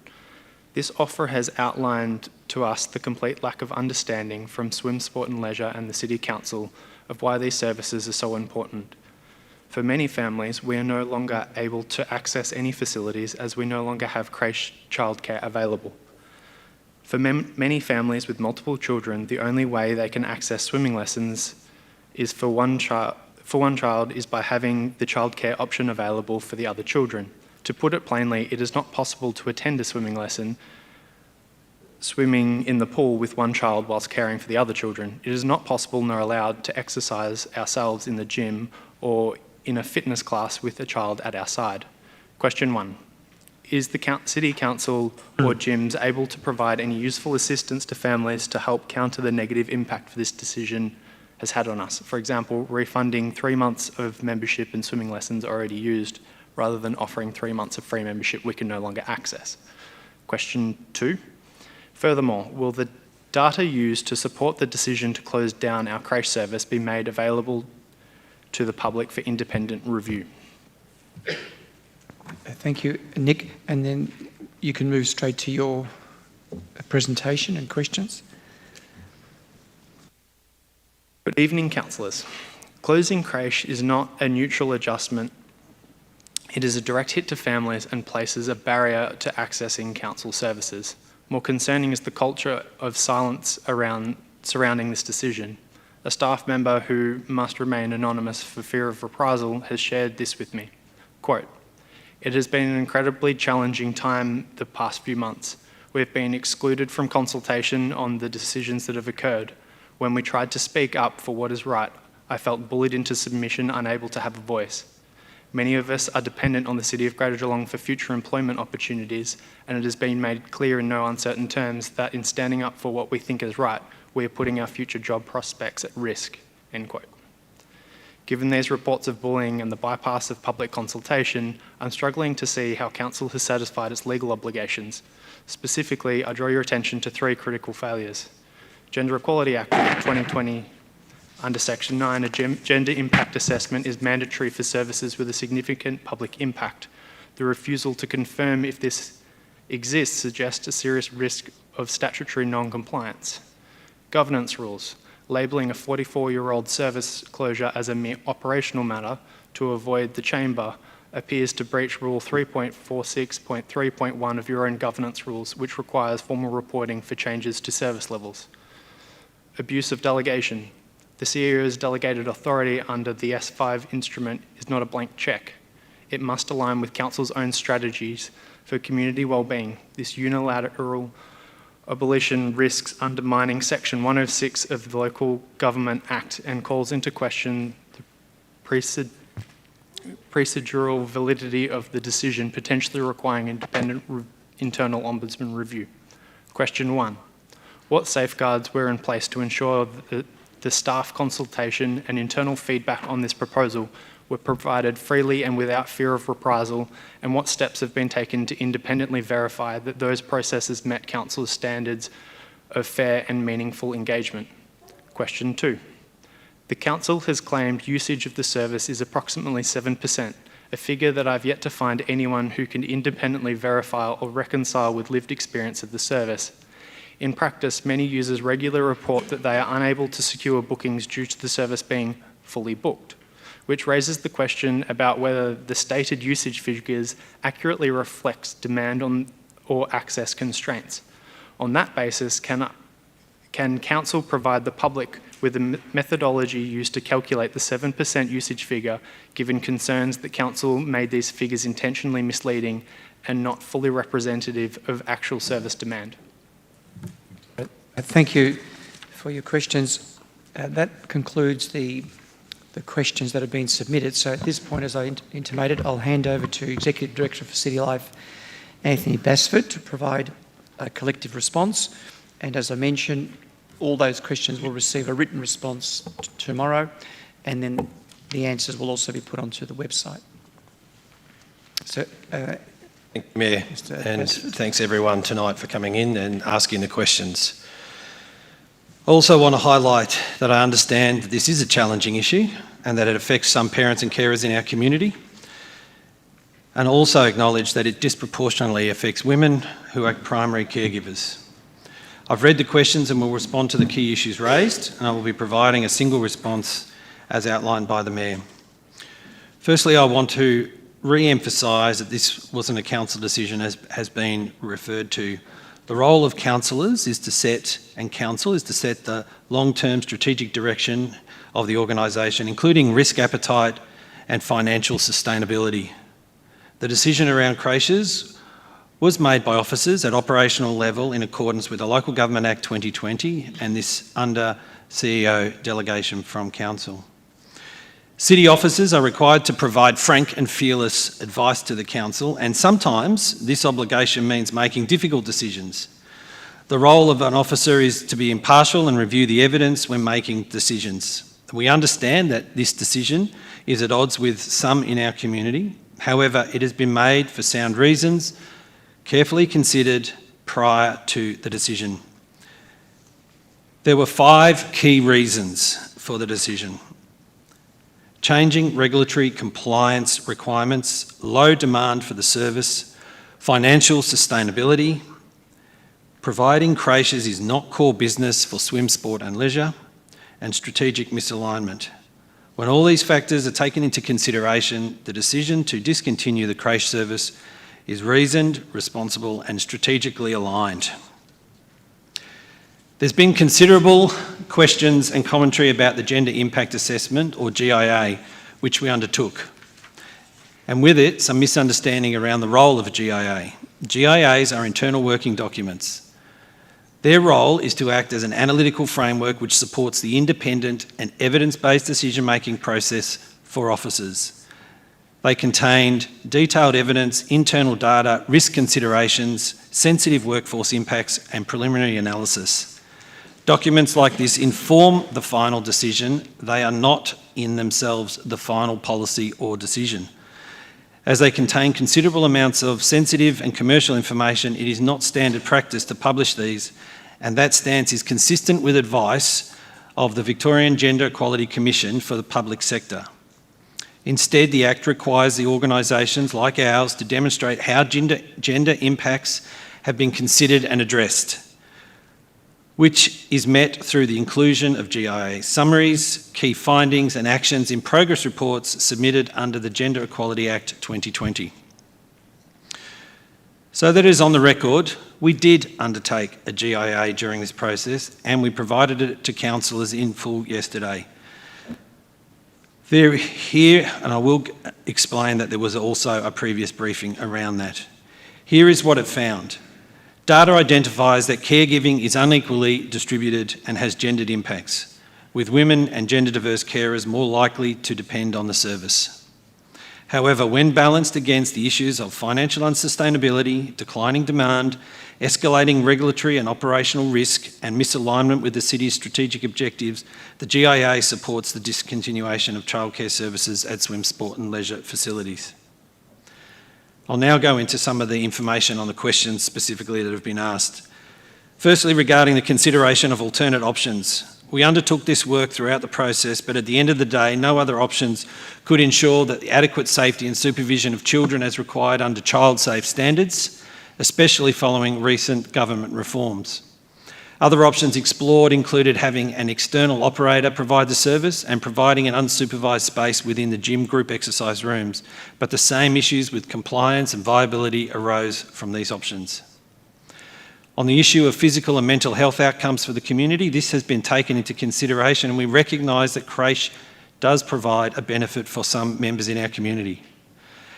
This offer has outlined to us the complete lack of understanding from Swim Sport and Leisure and the City Council of why these services are so important. For many families, we are no longer able to access any facilities as we no longer have creche childcare available. For many families with multiple children, the only way they can access swimming lessons is for one child is by having the childcare option available for the other children. To put it plainly, it is not possible to attend a swimming lesson swimming in the pool with one child whilst caring for the other children. It is not possible nor allowed to exercise ourselves in the gym or in a fitness class with a child at our side. Question 1. Is the City Council or gyms able to provide any useful assistance to families to help counter the negative impact for this decision has had on us? For example, refunding 3 months of membership and swimming lessons already used rather than offering 3 months of free membership we can no longer access. Question 2. Furthermore, will the data used to support the decision to close down our creche service be made available to the public for independent review? Thank you, Nick. And then you can move straight to your presentation and questions. Good evening, councillors. Closing creche is not a neutral adjustment. It is a direct hit to families and places a barrier to accessing council services. More concerning is the culture of silence surrounding this decision. A staff member who must remain anonymous for fear of reprisal has shared this with me. Quote, "It has been an incredibly challenging time the past few months. We've been excluded from consultation on the decisions that have occurred. When we tried to speak up for what is right, I felt bullied into submission, unable to have a voice. Many of us are dependent on the City of Greater Geelong for future employment opportunities, and it has been made clear in no uncertain terms that in standing up for what we think is right, we are putting our future job prospects at risk." End quote. Given these reports of bullying and the bypass of public consultation, I'm struggling to see how Council has satisfied its legal obligations. Specifically, I draw your attention to 3 critical failures. Gender Equality Act of 2020, under Section 9, a gender impact assessment is mandatory for services with a significant public impact. The refusal to confirm if this exists suggests a serious risk of statutory non-compliance. Governance rules. Labelling a 44-year-old service closure as a mere operational matter to avoid the chamber appears to breach Rule 3.46.3.1 of your own governance rules, which requires formal reporting for changes to service levels. Abuse of delegation. The CEO's delegated authority under the S5 instrument is not a blank cheque. It must align with Council's own strategies for community wellbeing. This unilateral abolition risks undermining Section 106 of the Local Government Act and calls into question the procedural validity of the decision, potentially requiring independent internal ombudsman review. Question 1. What safeguards were in place to ensure that the staff consultation and internal feedback on this proposal were provided freely and without fear of reprisal, and what steps have been taken to independently verify that those processes met Council's standards of fair and meaningful engagement? Question 2. The Council has claimed usage of the service is approximately 7%, a figure that I've yet to find anyone who can independently verify or reconcile with lived experience of the service. In practice, many users regularly report that they are unable to secure bookings due to the service being fully booked, which raises the question about whether the stated usage figures accurately reflects demand on or access constraints. On that basis, can Council provide the public with a methodology used to calculate the 7% usage figure, given concerns that Council made these figures intentionally misleading and not fully representative of actual service demand? Thank you for your questions. That concludes the questions that have been submitted. So at this point, as I intimated, I'll hand over to Executive Director for City Life, Anthony Basford, to provide a collective response. And as I mentioned, all those questions will receive a written response tomorrow, and then the answers will also be put onto the website. So, Thank you, Mayor, and thanks everyone tonight for coming in and asking the questions. I also want to highlight that I understand that this is a challenging issue and that it affects some parents and carers in our community, and also acknowledge that it disproportionately affects women who are primary caregivers. I've read the questions and will respond to the key issues raised, and I will be providing a single response as outlined by the Mayor. Firstly, I want to re-emphasise that this wasn't a council decision as has been referred to. The role of councillors is to set, and council is to set the long-term strategic direction of the organisation, including risk appetite and financial sustainability. The decision around creches was made by officers at operational level in accordance with the Local Government Act 2020 and this under CEO delegation from council. City officers are required to provide frank and fearless advice to the council, and sometimes this obligation means making difficult decisions. The role of an officer is to be impartial and review the evidence when making decisions. We understand that this decision is at odds with some in our community. However, it has been made for sound reasons, carefully considered prior to the decision. There were 5 key reasons for the decision: changing regulatory compliance requirements, low demand for the service, financial sustainability, providing creches is not core business for swim, sport and leisure, and strategic misalignment. When all these factors are taken into consideration, the decision to discontinue the creche service is reasoned, responsible and strategically aligned. There's been considerable questions and commentary about the Gender Impact Assessment, or GIA, which we undertook, and with it some misunderstanding around the role of a GIA. GIAs are internal working documents. Their role is to act as an analytical framework which supports the independent and evidence-based decision-making process for officers. They contained detailed evidence, internal data, risk considerations, sensitive workforce impacts and preliminary analysis. Documents like this inform the final decision. They are not in themselves the final policy or decision. As they contain considerable amounts of sensitive and commercial information, it is not standard practice to publish these, and that stance is consistent with advice of the Victorian Gender Equality Commission for the public sector. Instead, the Act requires the organisations like ours to demonstrate how gender impacts have been considered and addressed, which is met through the inclusion of GIA summaries, key findings and actions in progress reports submitted under the Gender Equality Act 2020. So that it is on the record, we did undertake a GIA during this process and we provided it to councillors in full yesterday. Here, and I will explain that there was also a previous briefing around that. Here is what it found. Data identifies that caregiving is unequally distributed and has gendered impacts, with women and gender diverse carers more likely to depend on the service. However, when balanced against the issues of financial unsustainability, declining demand, escalating regulatory and operational risk and misalignment with the city's strategic objectives, the GIA supports the discontinuation of childcare services at swim, sport and leisure facilities. I'll now go into some of the information on the questions specifically that have been asked. Firstly, regarding the consideration of alternate options. We undertook this work throughout the process, but at the end of the day, no other options could ensure that the adequate safety and supervision of children as required under child safe standards, especially following recent government reforms. Other options explored included having an external operator provide the service and providing an unsupervised space within the gym group exercise rooms, but the same issues with compliance and viability arose from these options. On the issue of physical and mental health outcomes for the community, this has been taken into consideration and we recognise that creche does provide a benefit for some members in our community.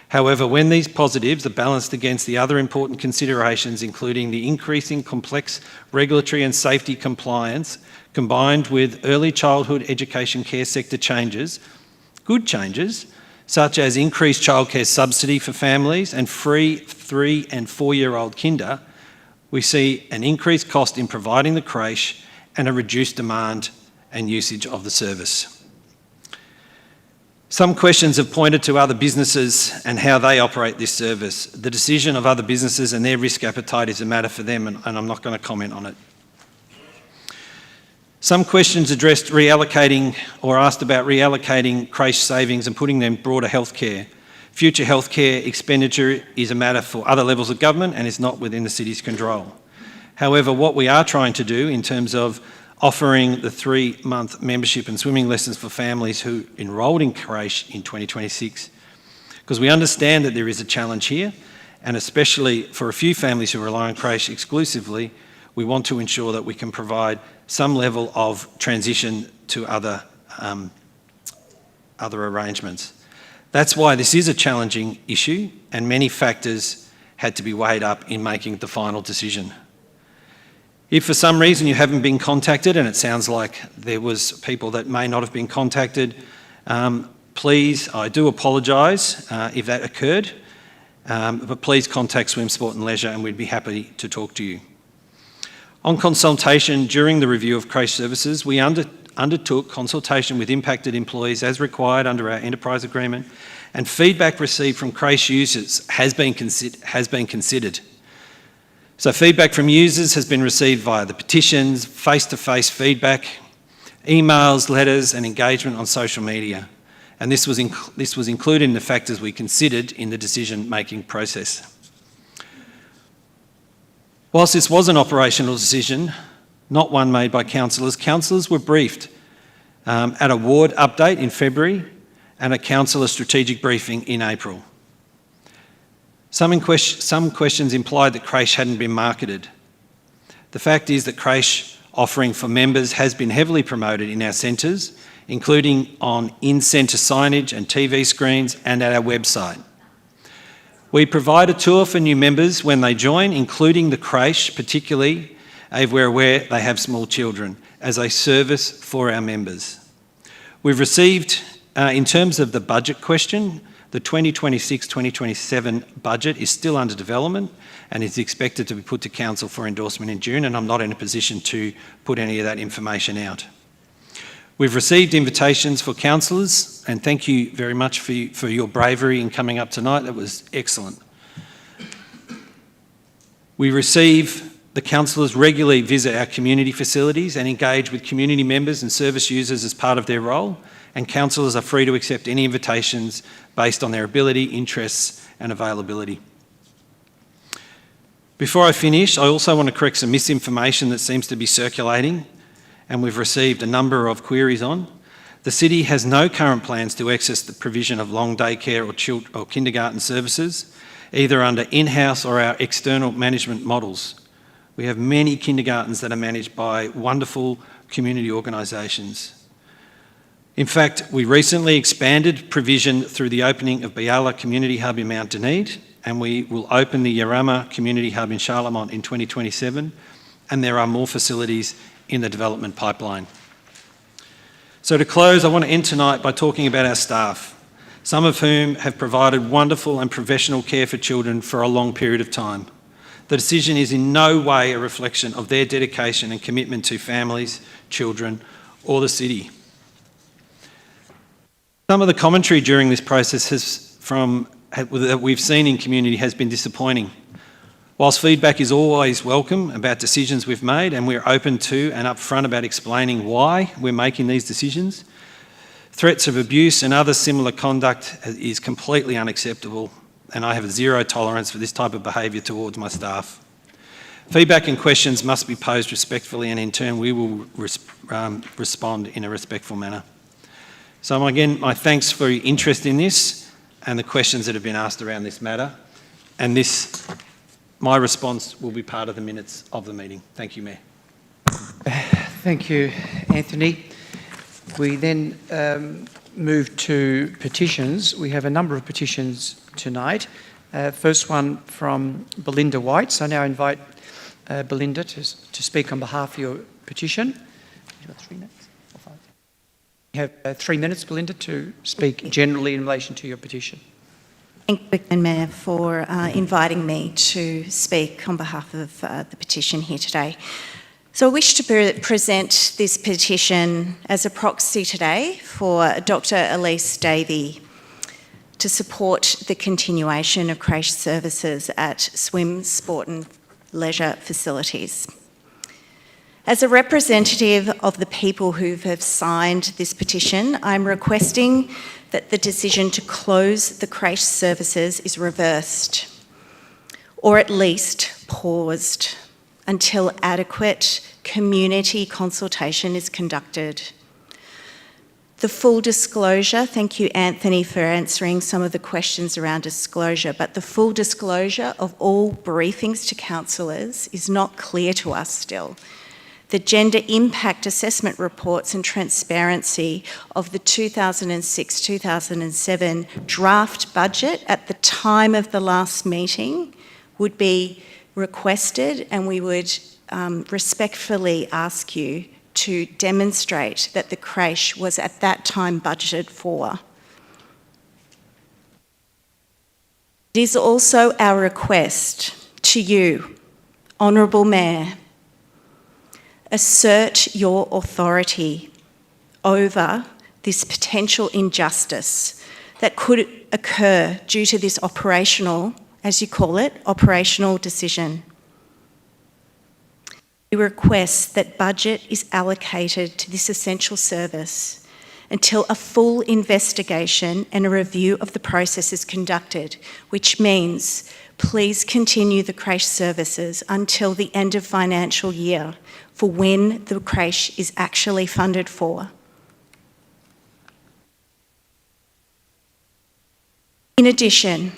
However, when these positives are balanced against the other important considerations, including the increasing complex regulatory and safety compliance, combined with early childhood education care sector changes, good changes, such as increased childcare subsidy for families and free 3 and 4-year-old kinder, we see an increased cost in providing the creche and a reduced demand and usage of the service. Some questions have pointed to other businesses and how they operate this service. The decision of other businesses and their risk appetite is a matter for them, and I'm not going to comment on it. Some questions addressed reallocating or asked about reallocating creche savings and putting them in broader healthcare. Future healthcare expenditure is a matter for other levels of government and is not within the city's control. However, what we are trying to do in terms of offering the 3-month membership and swimming lessons for families who enrolled in creche in 2026, because we understand that there is a challenge here, and especially for a few families who rely on creche exclusively, we want to ensure that we can provide some level of transition to other arrangements. That's why this is a challenging issue, and many factors had to be weighed up in making the final decision. If for some reason you haven't been contacted, and it sounds like there was people that may not have been contacted, please, I do apologise if that occurred, but please contact Swim, Sport and Leisure and we'd be happy to talk to you. On consultation during the review of creche services, we undertook consultation with impacted employees as required under our enterprise agreement, and feedback received from creche users has been considered. So feedback from users has been received via the petitions, face-to-face feedback, emails, letters and engagement on social media. And this was included in the factors we considered in the decision-making process. Whilst this was an operational decision, not one made by councillors, councillors were briefed at a ward update in February, and a councillor strategic briefing in April. Some questions implied that creche hadn't been marketed. The fact is that creche offering for members has been heavily promoted in our centres, including on in-centre signage and TV screens and at our website. We provide a tour for new members when they join, including the creche, particularly if we're aware they have small children, as a service for our members. We've received, in terms of the budget question, the 2026-2027 budget is still under development and is expected to be put to council for endorsement in June, and I'm not in a position to put any of that information out. We've received invitations for councillors, and thank you very much for your bravery in coming up tonight. That was excellent. The councillors regularly visit our community facilities and engage with community members and service users as part of their role, and councillors are free to accept any invitations based on their ability, interests and availability. Before I finish, I also want to correct some misinformation that seems to be circulating and we've received a number of queries on. The City has no current plans to access the provision of long daycare or kindergarten services, either under in-house or our external management models. We have many kindergartens that are managed by wonderful community organisations. In fact, we recently expanded provision through the opening of Biala Community Hub in Mount Dunedin, and we will open the Yarama Community Hub in Charlemont in 2027, and there are more facilities in the development pipeline. So to close, I want to end tonight by talking about our staff, some of whom have provided wonderful and professional care for children for a long period of time. The decision is in no way a reflection of their dedication and commitment to families, children, or the city. Some of the commentary during this process that we've seen in community has been disappointing. Whilst feedback is always welcome about decisions we've made, and we're open to and upfront about explaining why we're making these decisions, threats of abuse and other similar conduct is completely unacceptable, and I have a zero tolerance for this type of behaviour towards my staff. Feedback and questions must be posed respectfully, and in turn we will respond in a respectful manner. So again, my thanks for your interest in this and the questions that have been asked around this matter, and my response will be part of the minutes of the meeting. Thank you, Mayor. Thank you, Anthony. We then move to petitions. We have a number of petitions tonight. First one from Belinda White. So I now invite Belinda to speak on behalf of your petition. You have 3 minutes or 5? You have 3 minutes, Belinda, to speak generally in relation to your petition. Thank you, Mayor, for inviting me to speak on behalf of the petition here today. So I wish to present this petition as a proxy today for Dr. Elise Davey to support the continuation of creche services at swim, sport and leisure facilities. As a representative of the people who have signed this petition, I'm requesting that the decision to close the creche services is reversed, or at least paused, until adequate community consultation is conducted. The full disclosure, thank you, Anthony, for answering some of the questions around disclosure, but the full disclosure of all briefings to councillors is not clear to us still. The gender impact assessment reports and transparency of the 2006-2007 draft budget at the time of the last meeting would be requested, and we would respectfully ask you to demonstrate that the creche was at that time budgeted for. It is also our request to you, Honourable Mayor, assert your authority over this potential injustice that could occur due to this operational, as you call it, operational decision. We request that budget is allocated to this essential service until a full investigation and a review of the process is conducted, which means please continue the creche services until the end of financial year for when the creche is actually funded for. In addition,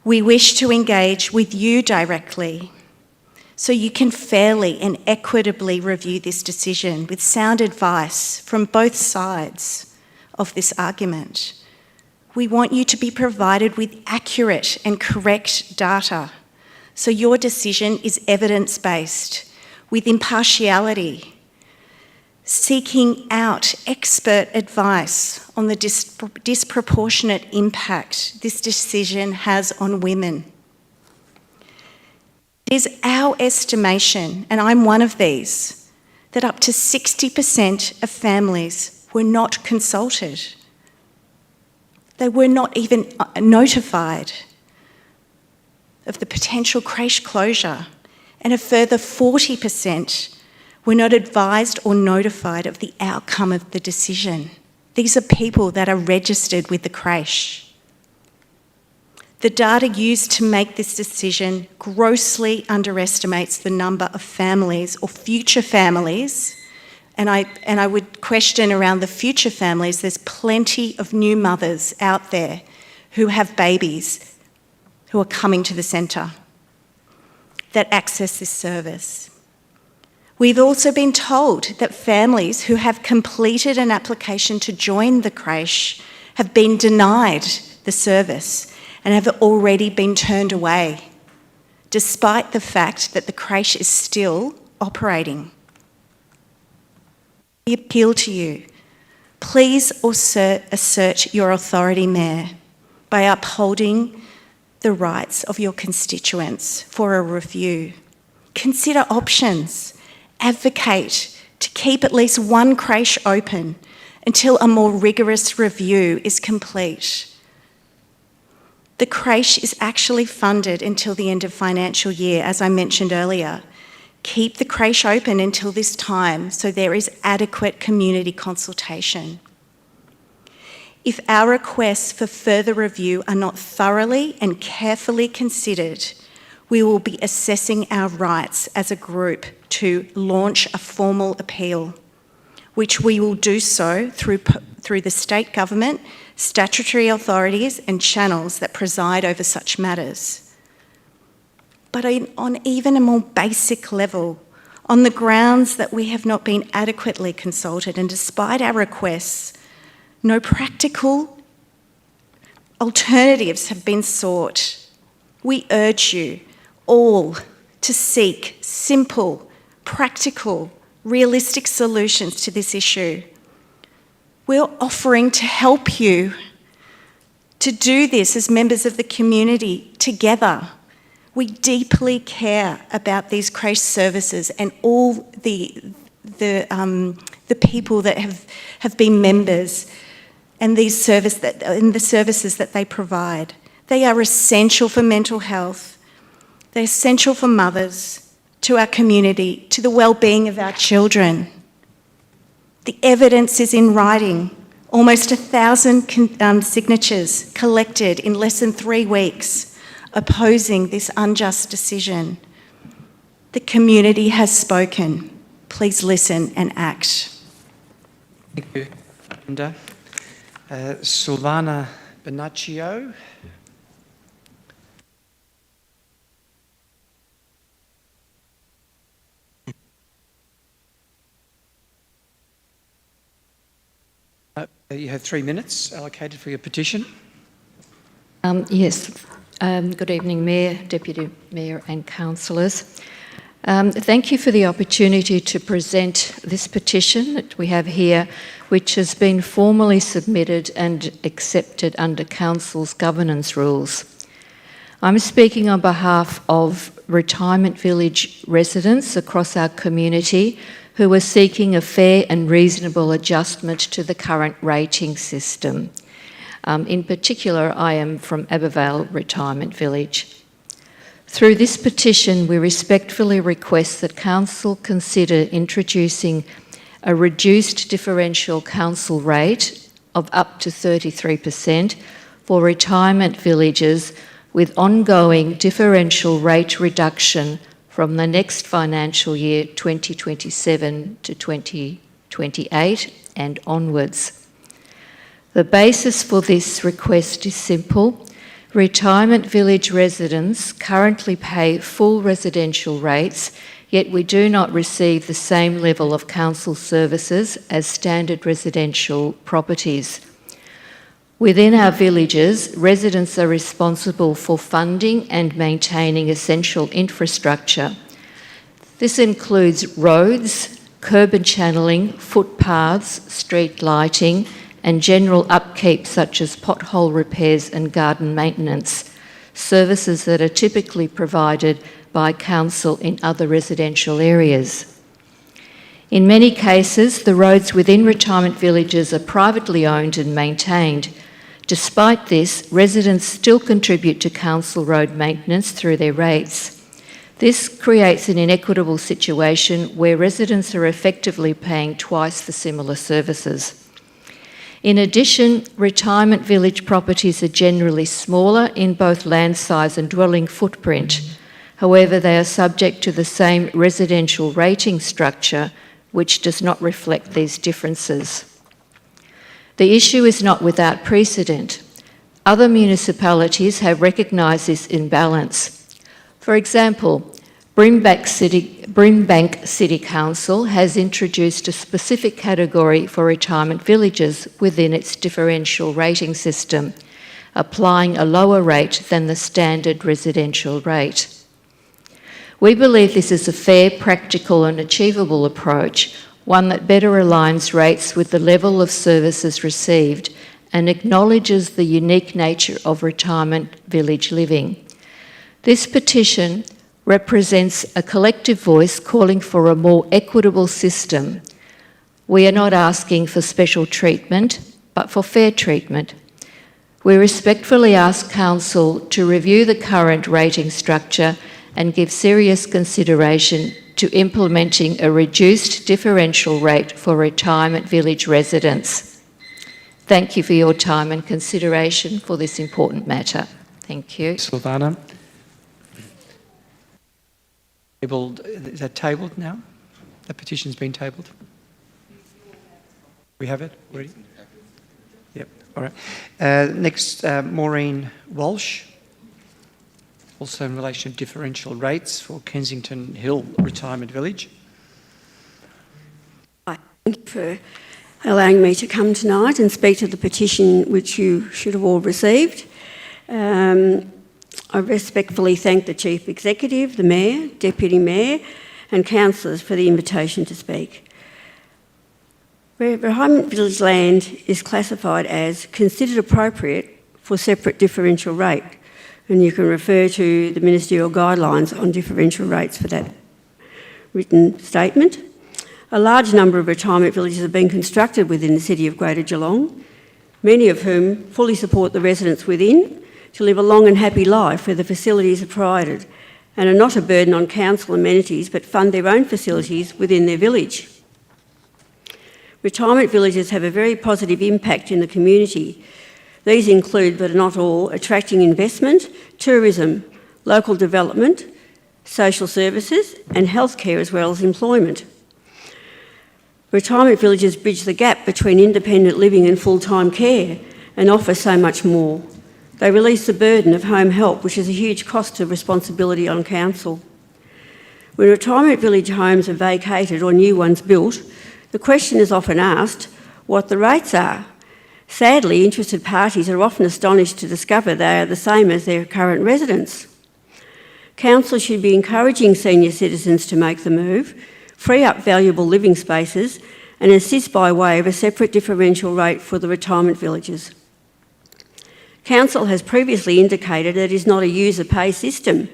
we wish to engage with you directly so you can fairly and equitably review this decision with sound advice from both sides of this argument. We want you to be provided with accurate and correct data so your decision is evidence-based, with impartiality, seeking out expert advice on the disproportionate impact this decision has on women. It is our estimation, and I'm one of these, that up to 60% of families were not consulted. They were not even notified of the potential creche closure, and a further 40% were not advised or notified of the outcome of the decision. These are people that are registered with the creche. The data used to make this decision grossly underestimates the number of families or future families, and I would question around the future families. There's plenty of new mothers out there who have babies who are coming to the centre that access this service. We've also been told that families who have completed an application to join the creche have been denied the service and have already been turned away, despite the fact that the creche is still operating. We appeal to you, please assert your authority, Mayor, by upholding the rights of your constituents for a review. Consider options. Advocate to keep at least one creche open until a more rigorous review is complete. The creche is actually funded until the end of financial year, as I mentioned earlier. Keep the creche open until this time so there is adequate community consultation. If our requests for further review are not thoroughly and carefully considered, we will be assessing our rights as a group to launch a formal appeal, which we will do so through the state government, statutory authorities and channels that preside over such matters. But on even a more basic level, on the grounds that we have not been adequately consulted, and despite our requests, no practical alternatives have been sought, we urge you all to seek simple, practical, realistic solutions to this issue. We're offering to help you to do this as members of the community together. We deeply care about these creche services and all the people that have been members and the services that they provide. They are essential for mental health. They're essential for mothers, to our community, to the well-being of our children. The evidence is in writing. Almost 1,000 signatures collected in less than 3 weeks opposing this unjust decision. The community has spoken. Please listen and act. Thank you, Linda. Silvana Bonaccio. You have 3 minutes allocated for your petition. Yes. Good evening, Mayor, Deputy Mayor and councillors. Thank you for the opportunity to present this petition that we have here, which has been formally submitted and accepted under Council's governance rules. I'm speaking on behalf of retirement village residents across our community who are seeking a fair and reasonable adjustment to the current rating system. In particular, I am from Abervale Retirement Village. Through this petition, we respectfully request that Council consider introducing a reduced differential council rate of up to 33% for retirement villages with ongoing differential rate reduction from the next financial year 2027 to 2028 and onwards. The basis for this request is simple. Retirement village residents currently pay full residential rates, yet we do not receive the same level of council services as standard residential properties. Within our villages, residents are responsible for funding and maintaining essential infrastructure. This includes roads, curb and channelling, footpaths, street lighting, and general upkeep such as pothole repairs and garden maintenance, services that are typically provided by council in other residential areas. In many cases, the roads within retirement villages are privately owned and maintained. Despite this, residents still contribute to council road maintenance through their rates. This creates an inequitable situation where residents are effectively paying twice for similar services. In addition, retirement village properties are generally smaller in both land size and dwelling footprint. However, they are subject to the same residential rating structure, which does not reflect these differences. The issue is not without precedent. Other municipalities have recognised this imbalance. For example, Brimbank City Council has introduced a specific category for retirement villages within its differential rating system, applying a lower rate than the standard residential rate. We believe this is a fair, practical and achievable approach, one that better aligns rates with the level of services received and acknowledges the unique nature of retirement village living. This petition represents a collective voice calling for a more equitable system. We are not asking for special treatment, but for fair treatment. We respectfully ask Council to review the current rating structure and give serious consideration to implementing a reduced differential rate for retirement village residents. Thank you for your time and consideration for this important matter. Thank you. Silvana. Is that tabled now? The petition's been tabled? We have it already? Yep, all right. Next, Maureen Walsh, also in relation to differential rates for Kensington Hill Retirement Village. Thank you for allowing me to come tonight and speak to the petition which you should have all received. I respectfully thank the Chief Executive, the Mayor, Deputy Mayor and councillors for the invitation to speak. Retirement village land is classified as considered appropriate for separate differential rate, and you can refer to the ministerial guidelines on differential rates for that written statement. A large number of retirement villages have been constructed within the City of Greater Geelong, many of whom fully support the residents within to live a long and happy life where the facilities are provided and are not a burden on council amenities but fund their own facilities within their village. Retirement villages have a very positive impact in the community. These include, but are not all, attracting investment, tourism, local development, social services and healthcare as well as employment. Retirement villages bridge the gap between independent living and full-time care and offer so much more. They release the burden of home help, which is a huge cost of responsibility on council. When retirement village homes are vacated or new ones built, the question is often asked what the rates are. Sadly, interested parties are often astonished to discover they are the same as their current residents. Council should be encouraging senior citizens to make the move, free up valuable living spaces and assist by way of a separate differential rate for the retirement villages. Council has previously indicated it is not a user pay system,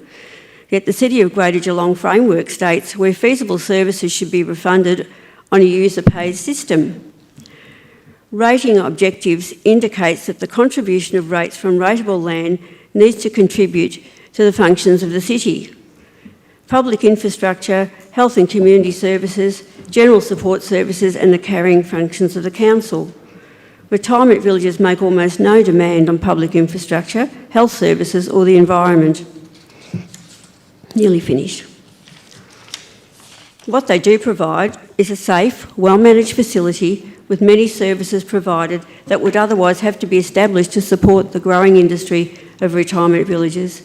yet the City of Greater Geelong framework states where feasible services should be refunded on a user pay system. Rating objectives indicates that the contribution of rates from rateable land needs to contribute to the functions of the city. Public infrastructure, health and community services, general support services and the carrying functions of the council. Retirement villages make almost no demand on public infrastructure, health services or the environment. Nearly finished. What they do provide is a safe, well-managed facility with many services provided that would otherwise have to be established to support the growing industry of retirement villages.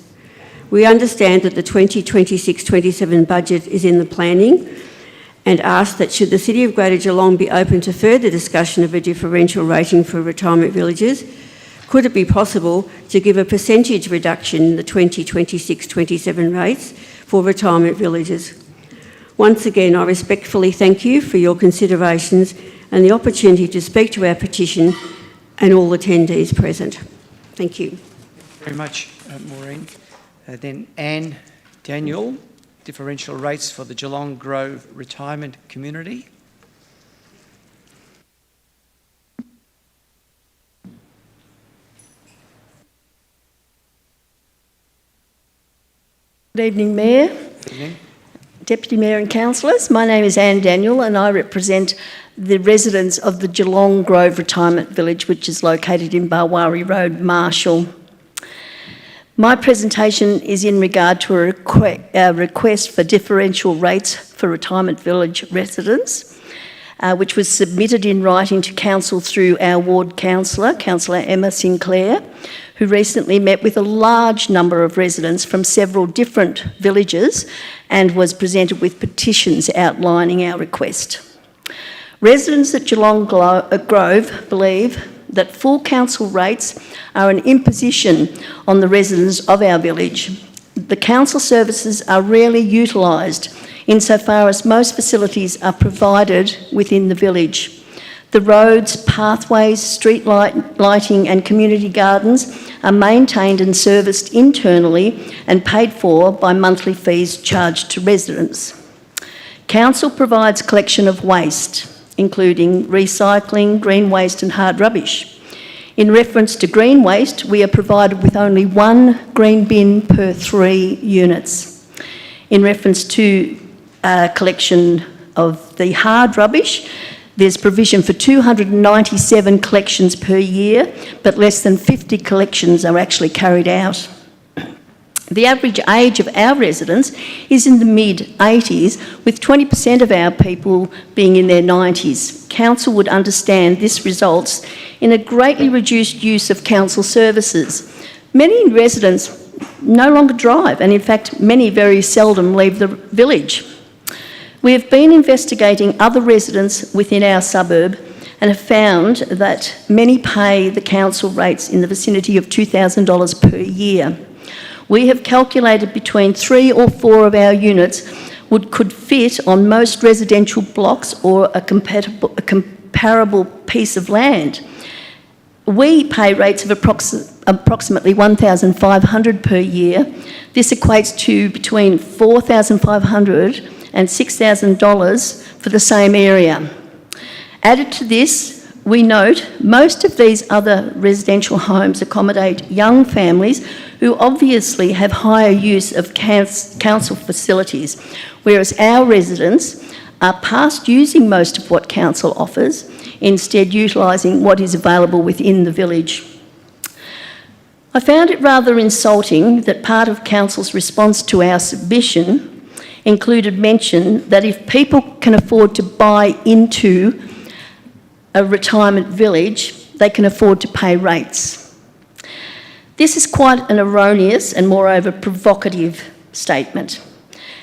We understand that the 2026-27 budget is in the planning and ask that should the City of Greater Geelong be open to further discussion of a differential rating for retirement villages, could it be possible to give a percentage reduction in the 2026-27 rates for retirement villages? Once again, I respectfully thank you for your considerations and the opportunity to speak to our petition and all attendees present. Thank you. Very much, Maureen. Then Anne Daniel, differential rates for the Geelong Grove retirement community. Good evening, Mayor. Good evening. Deputy Mayor and councillors. My name is Anne Daniel and I represent the residents of the Geelong Grove Retirement Village, which is located in Barwari Road, Marshall. My presentation is in regard to a request for differential rates for retirement village residents, which was submitted in writing to council through our ward councillor, Councillor Emma Sinclair, who recently met with a large number of residents from several different villages and was presented with petitions outlining our request. Residents at Geelong Grove believe that full council rates are an imposition on the residents of our village. The council services are rarely utilised insofar as most facilities are provided within the village. The roads, pathways, street lighting and community gardens are maintained and serviced internally and paid for by monthly fees charged to residents. Council provides collection of waste, including recycling, green waste and hard rubbish. In reference to green waste, we are provided with only one green bin per 3 units. In reference to collection of the hard rubbish, there's provision for 297 collections per year, but less than 50 collections are actually carried out. The average age of our residents is in the mid-80s, with 20% of our people being in their 90s. Council would understand this results in a greatly reduced use of council services. Many residents no longer drive, and in fact, many very seldom leave the village. We have been investigating other residents within our suburb and have found that many pay the council rates in the vicinity of $2,000 per year. We have calculated between 3 or 4 of our units could fit on most residential blocks or a comparable piece of land. We pay rates of approximately $1,500 per year. This equates to between $4,500 and $6,000 for the same area. Added to this, we note most of these other residential homes accommodate young families who obviously have higher use of council facilities, whereas our residents are past using most of what council offers, instead utilising what is available within the village. I found it rather insulting that part of council's response to our submission included mention that if people can afford to buy into a retirement village, they can afford to pay rates. This is quite an erroneous and moreover provocative statement.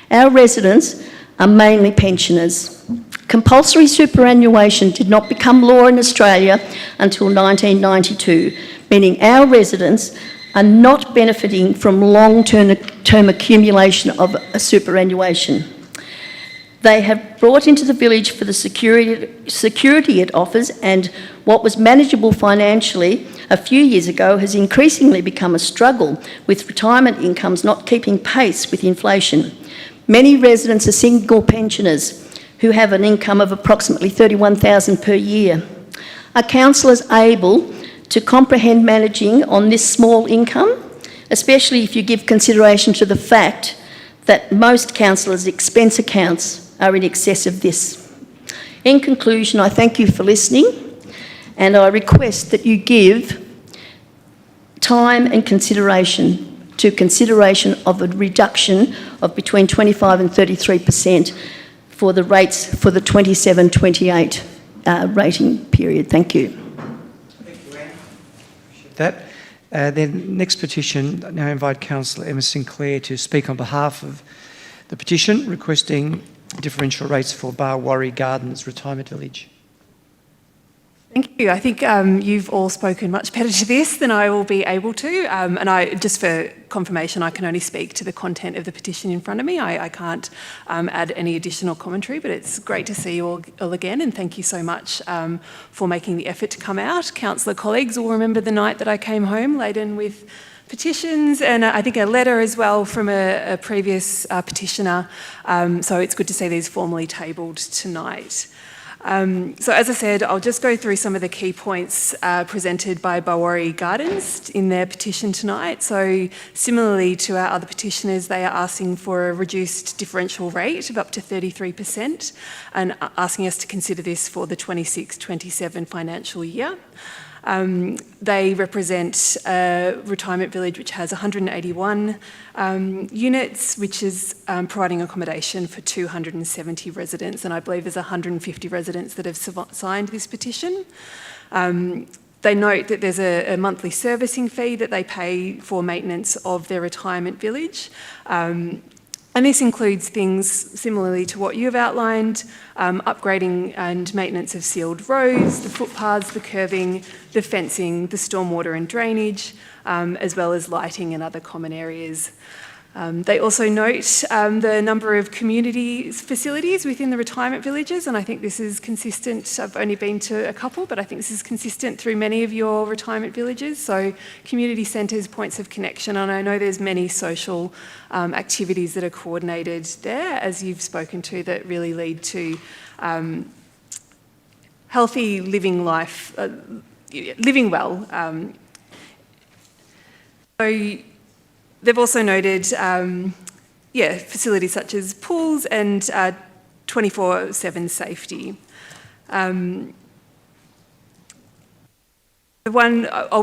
Our residents are mainly pensioners. Compulsory superannuation did not become law in Australia until 1992, meaning our residents are not benefiting from long-term accumulation of a superannuation. They have brought into the village for the security it offers, and what was manageable financially a few years ago has increasingly become a struggle, with retirement incomes not keeping pace with inflation. Many residents are single pensioners who have an income of approximately $31,000 per year. Are councillors able to comprehend managing on this small income, especially if you give consideration to the fact that most councillors' expense accounts are in excess of this? In conclusion, I thank you for listening, and I request that you give time and consideration of a reduction of between 25 and 33% for the rates for the 27-28 rating period. Thank you. That. Then next petition, I now invite Councillor Emma Sinclair to speak on behalf of the petition requesting differential rates for Barwarrie Gardens Retirement Village. Thank you. I think you've all spoken much better to this than I will be able to. And I, just for confirmation, I can only speak to the content of the petition in front of me. I can't add any additional commentary, but it's great to see you all again, and thank you so much for making the effort to come out. Councillor colleagues will remember the night that I came home laden with petitions and I think a letter as well from a previous petitioner. So it's good to see these formally tabled tonight. So as I said, I'll just go through some of the key points presented by Barwarrie Gardens in their petition tonight. So similarly to our other petitioners, they are asking for a reduced differential rate of up to 33% and asking us to consider this for the 26-27 financial year. They represent a retirement village which has 181 units, which is providing accommodation for 270 residents, and I believe there's 150 residents that have signed this petition. They note that there's a monthly servicing fee that they pay for maintenance of their retirement village. And this includes things similarly to what you've outlined, upgrading and maintenance of sealed roads, the footpaths, the curbing, the fencing, the stormwater and drainage, as well as lighting and other common areas. They also note the number of community facilities within the retirement villages, and I think this is consistent. I've only been to a couple, but I think this is consistent through many of your retirement villages. So community centres, points of connection, and I know there's many social activities that are coordinated there, as you've spoken to, that really lead to healthy living life, living well. So they've also noted, facilities such as pools and 24/7 safety. I'll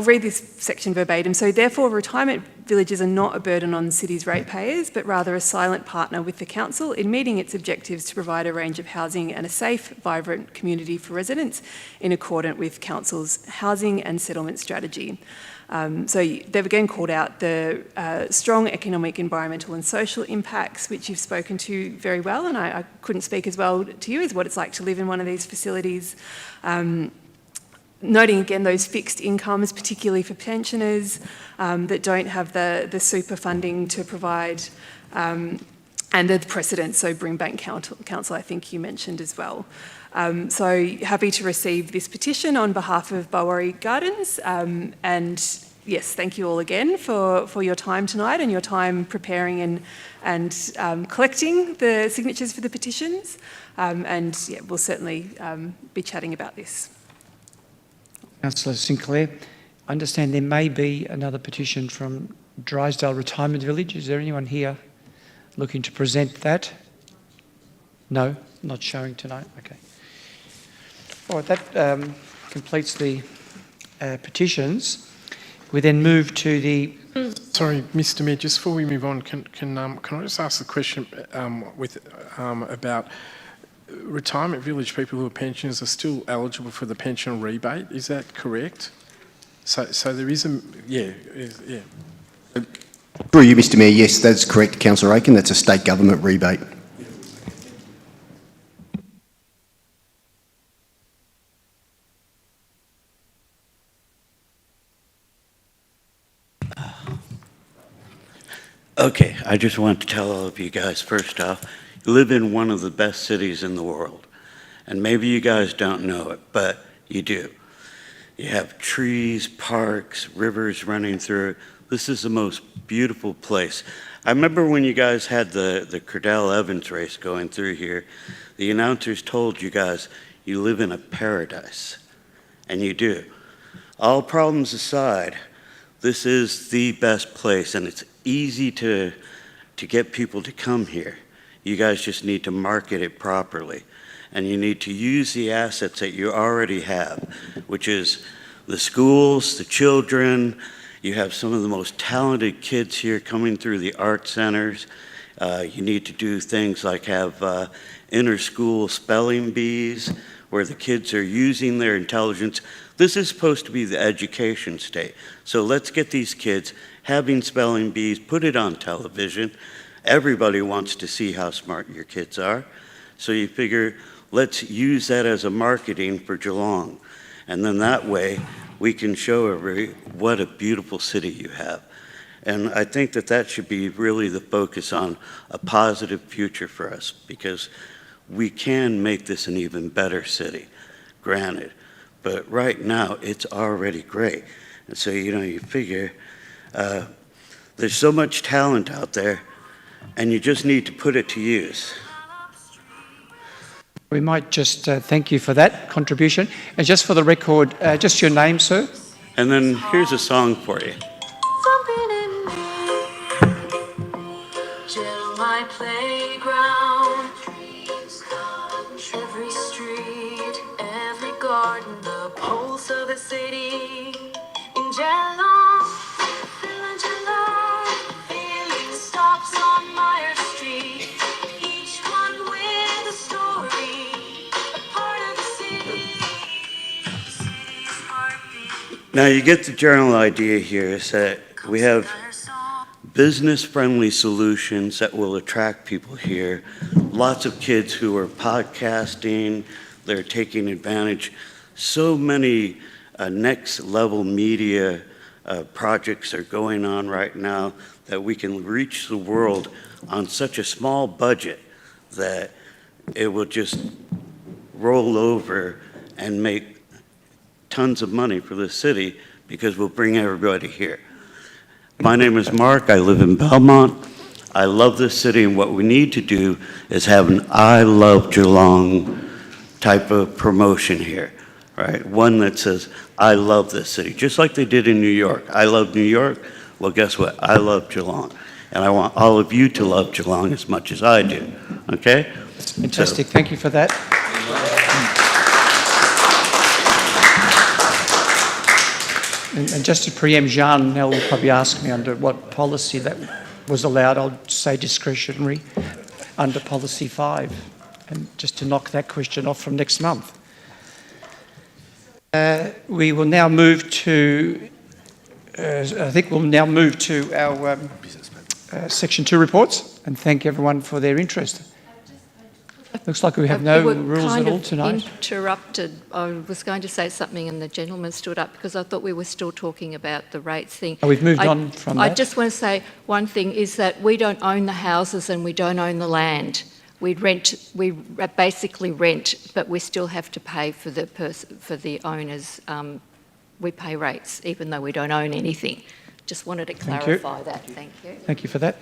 read this section verbatim. So therefore, retirement villages are not a burden on the city's ratepayers, but rather a silent partner with the council in meeting its objectives to provide a range of housing and a safe, vibrant community for residents in accordance with council's housing and settlement strategy. So they've again called out the strong economic, environmental and social impacts, which you've spoken to very well, and I couldn't speak as well to you as what it's like to live in one of these facilities. Noting again those fixed incomes, particularly for pensioners that don't have the super funding to provide, and the precedent, so Brimbank Council I think you mentioned as well. So happy to receive this petition on behalf of Barwarrie Gardens, and yes, thank you all again for your time tonight and your time preparing and collecting the signatures for the petitions, and yeah, we'll certainly be chatting about this. Councillor Sinclair, I understand there may be another petition from Drysdale Retirement Village. Is there anyone here looking to present that? No, not showing tonight. Okay. All right, that completes the petitions. We then move to the... Sorry, Mr Mayor, just before we move on, can I just ask a question about retirement village people who are pensioners are still eligible for the pension rebate? Is that correct? So there is a... Yeah. Through you, Mr Mayor, yes, that's correct, Councillor Aiken. That's a state government rebate. Okay, I just want to tell all of you guys, first off, you live in one of the best cities in the world. And maybe you guys don't know it, but you do. You have trees, parks, rivers running through it. This is the most beautiful place. I remember when you guys had the Cordell Evans race going through here, the announcers told you guys, you live in a paradise. And you do. All problems aside, this is the best place, and it's easy to get people to come here. You guys just need to market it properly. And you need to use the assets that you already have, which is the schools, the children. You have some of the most talented kids here coming through the art centers. You need to do things like have inter-school spelling bees, where the kids are using their intelligence. This is supposed to be the education state. So let's get these kids having spelling bees, put it on television. Everybody wants to see how smart your kids are. So you figure, let's use that as a marketing for Geelong. And then that way, we can show everybody what a beautiful city you have. And I think that that should be really the focus on a positive future for us, because we can make this an even better city, granted. But right now, it's already great. And so, you figure there's so much talent out there, and you just need to put it to use. We might just thank you for that contribution. And just for the record, just your name, sir. And then here's a song for you. My playground, every street, every garden, the pulse of the city. In Geelong, feeling stops on Myers Street. Each one with a story, a part of the city. Now you get the general idea here is that we have business-friendly solutions that will attract people here. Lots of kids who are podcasting, they're taking advantage. So many next-level media projects are going on right now that we can reach the world on such a small budget that it will just roll over and make tons of money for the city because we'll bring everybody here. My name is Mark. I live in Belmont. I love this city, and what we need to do is have an I Love Geelong type of promotion here, right? One that says, I love this city, just like they did in New York. I love New York. Well, guess what? I love Geelong. And I want all of you to love Geelong as much as I do, okay? Fantastic. Thank you for that. And just to preempt Jean, Nell will probably ask me under what policy that was allowed. I'll say discretionary under policy 5, and just to knock that question off from next month. We will now move to, I think we'll now move to our Section 2 reports, and thank everyone for their interest. Looks like we have no rules at all tonight. Interrupted. I was going to say something and the gentleman stood up because I thought we were still talking about the rates thing. Oh, we've moved on from that. I just want to say one thing is that we don't own the houses and we don't own the land. We basically rent, but we still have to pay for the owners. We pay rates even though we don't own anything. Just wanted to clarify that. Thank you. Thank you for that.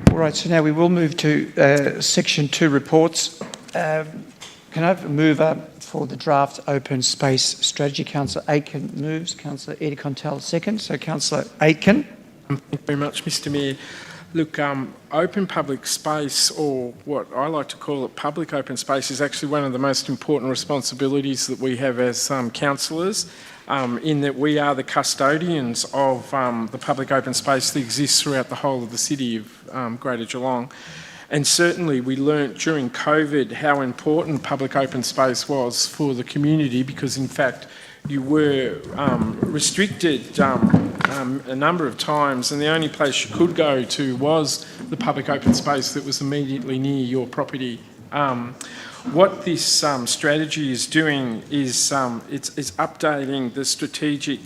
All right, so now we will move to Section 2 reports. Can I have a mover for the draft open space strategy? Councillor Aitken moves, Councillor Edikontel seconds. So Councillor Aitken. Thank you very much, Mr Mayor. Look, open public space, or what I like to call it public open space, is actually one of the most important responsibilities that we have as councillors, in that we are the custodians of the public open space that exists throughout the whole of the city of Greater Geelong. And certainly we learnt during COVID how important public open space was for the community, because in fact you were restricted a number of times, and the only place you could go to was the public open space that was immediately near your property. What this strategy is doing is it's updating the strategic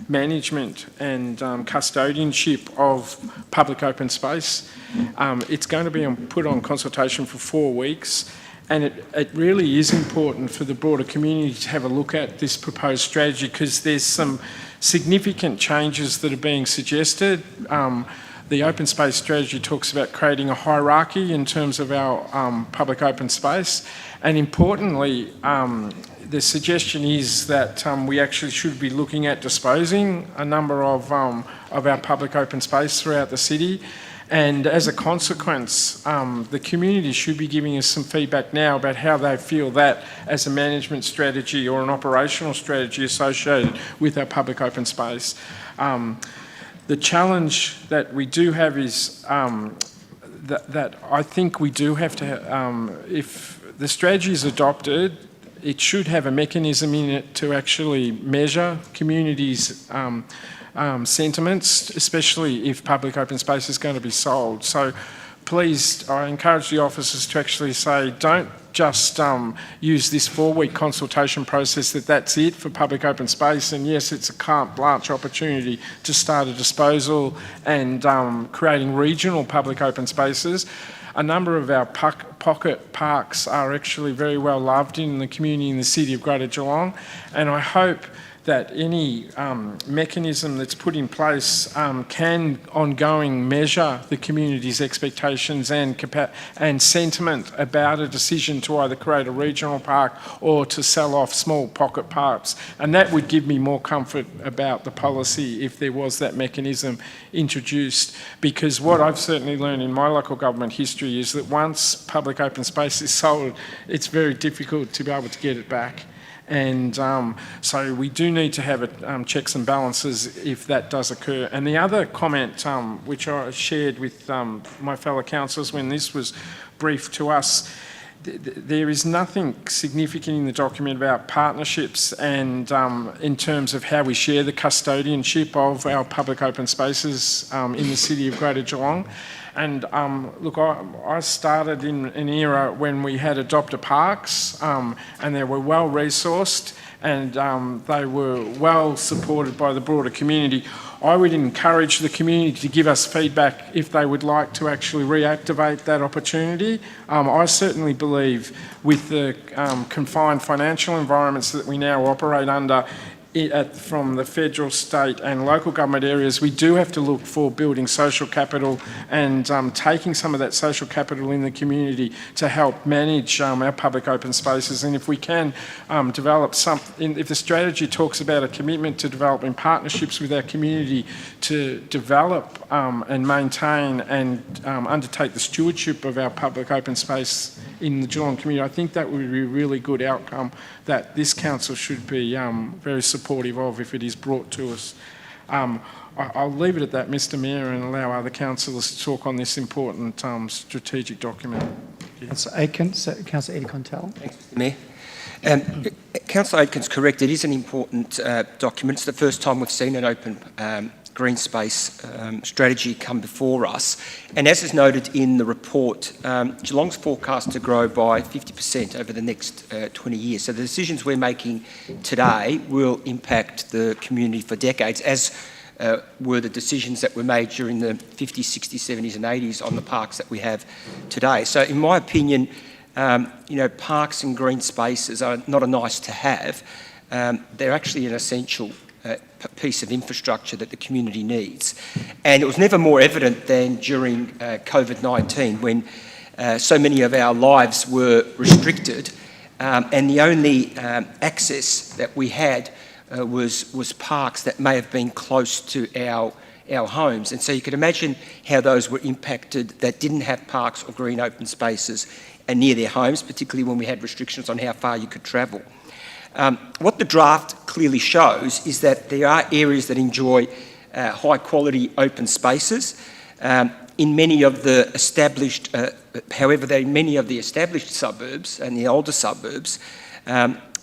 management and custodianship of public open space. It's going to be put on consultation for 4 weeks, and it really is important for the broader community to have a look at this proposed strategy, because there's some significant changes that are being suggested. The open space strategy talks about creating a hierarchy in terms of our public open space, and importantly, the suggestion is that we actually should be looking at disposing a number of our public open space throughout the city. And as a consequence, the community should be giving us some feedback now about how they feel that as a management strategy or an operational strategy associated with our public open space. The challenge that we do have is that I think we do have to, if the strategy is adopted, it should have a mechanism in it to actually measure communities' sentiments, especially if public open space is going to be sold. So please, I encourage the officers to actually say, don't just use this 4-week consultation process that's it for public open space, and yes, it's a carte blanche opportunity to start a disposal and creating regional public open spaces. A number of our pocket parks are actually very well loved in the community in the City of Greater Geelong, and I hope that any mechanism that's put in place can ongoing measure the community's expectations and sentiment about a decision to either create a regional park or to sell off small pocket parks. And that would give me more comfort about the policy if there was that mechanism introduced, because what I've certainly learned in my local government history is that once public open space is sold, it's very difficult to be able to get it back. And so we do need to have checks and balances if that does occur. And the other comment, which I shared with my fellow councillors when this was briefed to us, there is nothing significant in the document about partnerships and in terms of how we share the custodianship of our public open spaces in the City of Greater Geelong. And look, I started in an era when we had adopter parks and they were well resourced and they were well supported by the broader community. I would encourage the community to give us feedback if they would like to actually reactivate that opportunity. I certainly believe with the confined financial environments that we now operate under, from the federal, state and local government areas, we do have to look for building social capital and taking some of that social capital in the community to help manage our public open spaces. And if we can develop if the strategy talks about a commitment to developing partnerships with our community to develop and maintain and undertake the stewardship of our public open space in the Geelong community, I think that would be a really good outcome that this council should be very supportive of if it is brought to us. I'll leave it at that, Mr Mayor, and allow other councillors to talk on this important strategic document. Councillor Aitken, Councillor Eddie Contell. Thanks, Mr Mayor. Councillor Aitken's correct. It is an important document. It's the first time we've seen an open green space strategy come before us. And as is noted in the report, Geelong's forecast to grow by 50% over the next 20 years. So the decisions we're making today will impact the community for decades, as were the decisions that were made during the 50s, 60s, 70s and 80s on the parks that we have today. So in my opinion, parks and green spaces are not a nice to have. They're actually an essential piece of infrastructure that the community needs. And it was never more evident than during COVID-19 when so many of our lives were restricted and the only access that we had was parks that may have been close to our homes. And so you could imagine how those were impacted that didn't have parks or green open spaces near their homes, particularly when we had restrictions on how far you could travel. What the draft clearly shows is that there are areas that enjoy high quality open spaces. In many of the established, in many of the established suburbs and the older suburbs,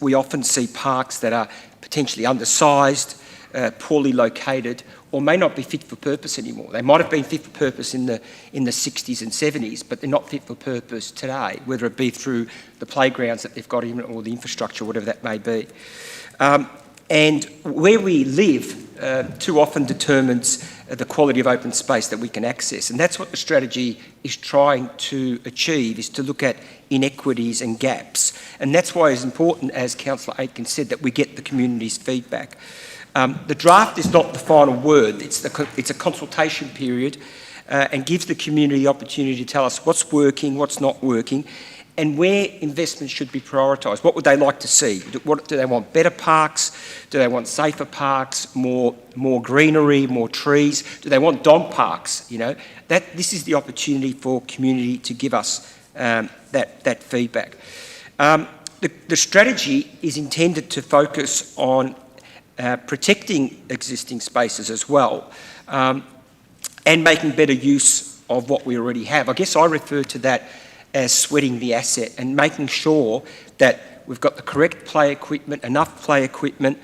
we often see parks that are potentially undersized, poorly located, or may not be fit for purpose anymore. They might have been fit for purpose in the 60s and 70s, but they're not fit for purpose today, whether it be through the playgrounds that they've got in or the infrastructure, whatever that may be. And where we live too often determines the quality of open space that we can access. And that's what the strategy is trying to achieve, is to look at inequities and gaps. And that's why it's important, as Councillor Aitken said, that we get the community's feedback. The draft is not the final word. It's a consultation period and gives the community the opportunity to tell us what's working, what's not working, and where investment should be prioritised. What would they like to see? Do they want better parks? Do they want safer parks, more greenery, more trees? Do they want dog parks? This is the opportunity for community to give us that feedback. The strategy is intended to focus on protecting existing spaces as well, and making better use of what we already have. I guess I refer to that as sweating the asset and making sure that we've got the correct play equipment, enough play equipment,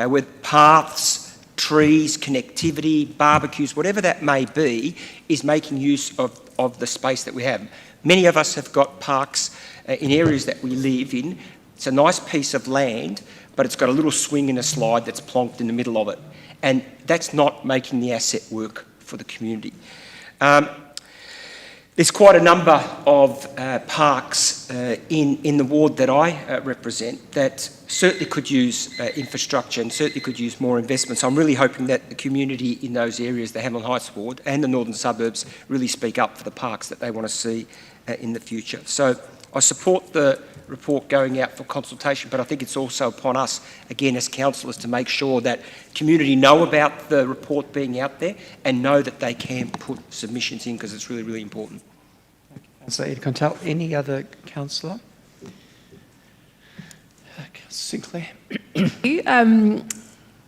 with paths, trees, connectivity, barbecues, whatever that may be, is making use of the space that we have. Many of us have got parks in areas that we live in. It's a nice piece of land, but it's got a little swing and a slide that's plonked in the middle of it. And that's not making the asset work for the community. There's quite a number of parks in the ward that I represent that certainly could use infrastructure and certainly could use more investment. So I'm really hoping that the community in those areas, the Hamlin Heights ward and the northern suburbs, really speak up for the parks that they want to see in the future. So I support the report going out for consultation, but I think it's also upon us, again, as councillors, to make sure that community know about the report being out there and know that they can put submissions in, because it's really, really important. Councillor Ed Contal. Any other councillor? Sinclair.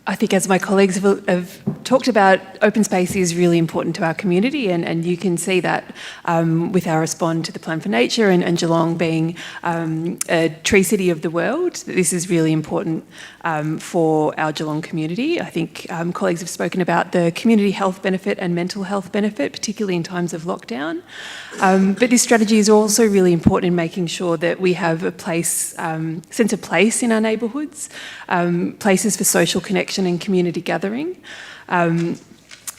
I think, as my colleagues have talked about, open space is really important to our community, and you can see that with our Respond to the Plan for Nature and Geelong being a tree city of the world. This is really important for our Geelong community. I think colleagues have spoken about the community health benefit and mental health benefit, particularly in times of lockdown. But this strategy is also really important in making sure that we have a place, sense of place in our neighbourhoods, places for social connection and community gathering, and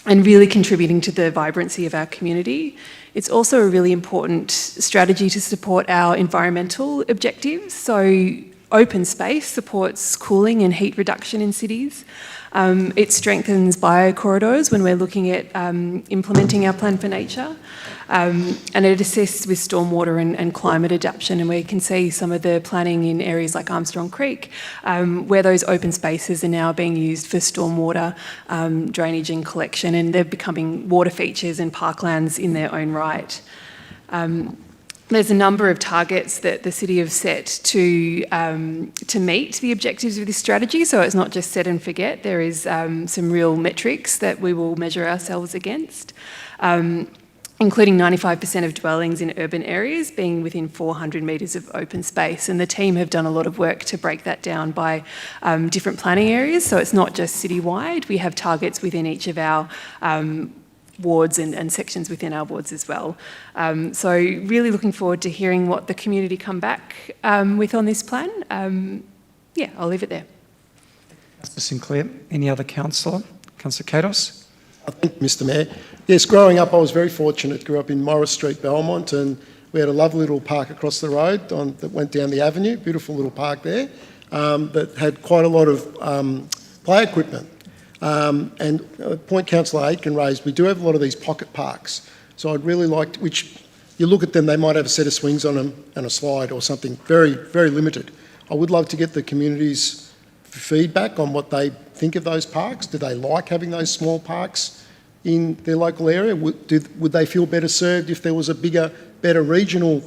really contributing to the vibrancy of our community. It's also a really important strategy to support our environmental objectives. So open space supports cooling and heat reduction in cities. It strengthens biocorridors when we're looking at implementing our Plan for Nature. And it assists with stormwater and climate adaptation, and we can see some of the planning in areas like Armstrong Creek, where those open spaces are now being used for stormwater drainage and collection, and they're becoming water features and parklands in their own right. There's a number of targets that the city have set to meet the objectives of this strategy, so it's not just set and forget. There is some real metrics that we will measure ourselves against, including 95% of dwellings in urban areas being within 400 metres of open space. And the team have done a lot of work to break that down by different planning areas, so it's not just citywide. We have targets within each of our wards and sections within our wards as well. So really looking forward to hearing what the community come back with on this plan. Yeah, I'll leave it there. Councillor Sinclair. Any other councillor? Councillor Kados. Thank you, Mr Mayor. Yes, growing up I was very fortunate. Grew up in Morris Street, Belmont, and we had a lovely little park across the road that went down the avenue, beautiful little park there, that had quite a lot of play equipment. And a point Councillor Aitken raised, we do have a lot of these pocket parks. So I'd really like, which you look at them, they might have a set of swings on them and a slide or something, very, very limited. I would love to get the community's feedback on what they think of those parks. Do they like having those small parks in their local area? Would they feel better served if there was a bigger, better regional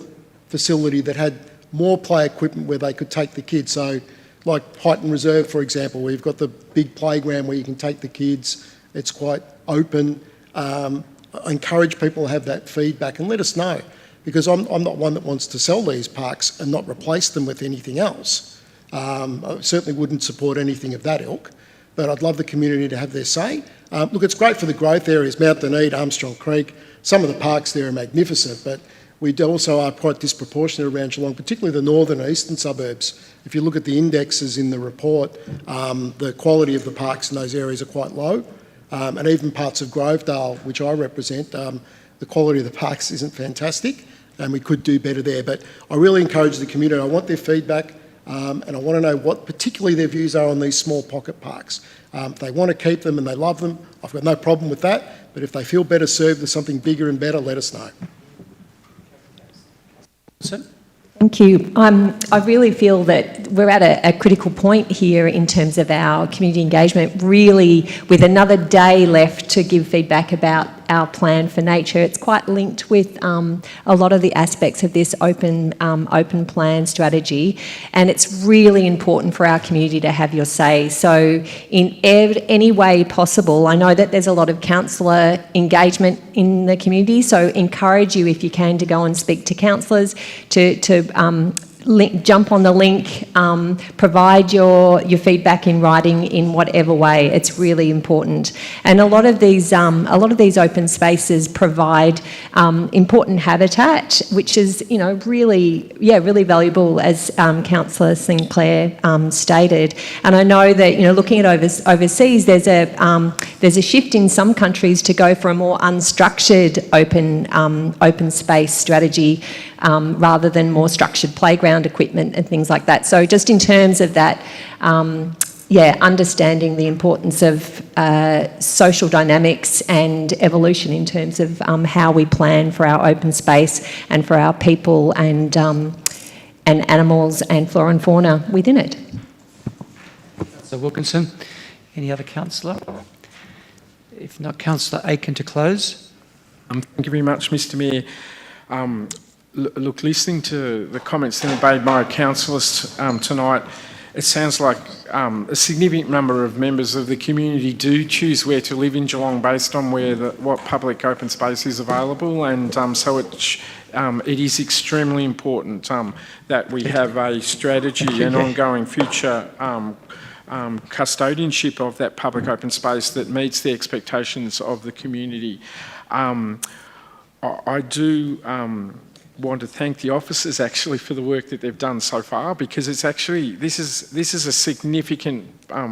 facility that had more play equipment where they could take the kids? So like Highton Reserve, for example, where you've got the big playground where you can take the kids. It's quite open. I encourage people to have that feedback and let us know, because I'm not one that wants to sell these parks and not replace them with anything else. I certainly wouldn't support anything of that ilk, but I'd love the community to have their say. Look, it's great for the growth areas, Mount Dunedin, Armstrong Creek. Some of the parks there are magnificent, but we also are quite disproportionate around Geelong, particularly the northern and eastern suburbs. If you look at the indexes in the report, the quality of the parks in those areas are quite low. And even parts of Grovedale, which I represent, the quality of the parks isn't fantastic, and we could do better there. But I really encourage the community. I want their feedback, and I want to know what particularly their views are on these small pocket parks. If they want to keep them and they love them, I've got no problem with that. But if they feel better served with something bigger and better, let us know. Thank you. I really feel that we're at a critical point here in terms of our community engagement, really with another day left to give feedback about our plan for nature. It's quite linked with a lot of the aspects of this open plan strategy, and it's really important for our community to have your say. So in any way possible, I know that there's a lot of councillor engagement in the community, so encourage you, if you can, to go and speak to councillors, to jump on the link, provide your feedback in writing in whatever way. It's really important. And a lot of these open spaces provide important habitat, which is really valuable, as Councillor Sinclair stated. And I know that looking at overseas, there's a shift in some countries to go for a more unstructured open space strategy, rather than more structured playground equipment and things like that. So just in terms of that, understanding the importance of social dynamics and evolution in terms of how we plan for our open space and for our people and animals and flora and fauna within it. Councillor Wilkinson. Any other councillor? If not, Councillor Aiken to close. Thank you very much, Mr Mayor. Look, listening to the comments that were made by councillors tonight, it sounds like a significant number of members of the community do choose where to live in Geelong based on what public open space is available, and so it is extremely important that we have a strategy and ongoing future custodianship of that public open space that meets the expectations of the community. I do want to thank the officers actually for the work that they've done so far, because it's actually this is a significant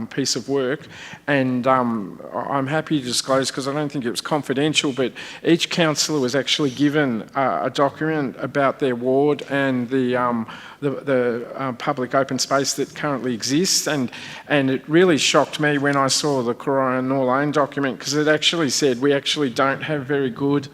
piece of work, and I'm happy to disclose, because I don't think it was confidential, but each councillor was actually given a document about their ward and the public open space that currently exists, and it really shocked me when I saw the Corona Norlane document, because it actually said we actually don't have very good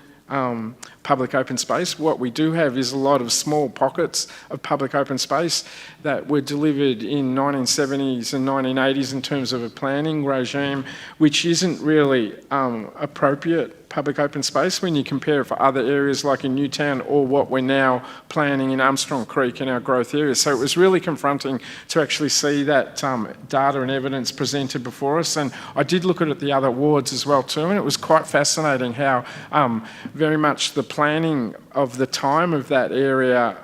public open space. What we do have is a lot of small pockets of public open space that were delivered in 1970s and 1980s in terms of a planning regime, which isn't really appropriate public open space when you compare it for other areas like in Newtown or what we're now planning in Armstrong Creek in our growth areas. So it was really confronting to actually see that data and evidence presented before us. And I did look at the other wards as well too, and it was quite fascinating how very much the planning of the time of that area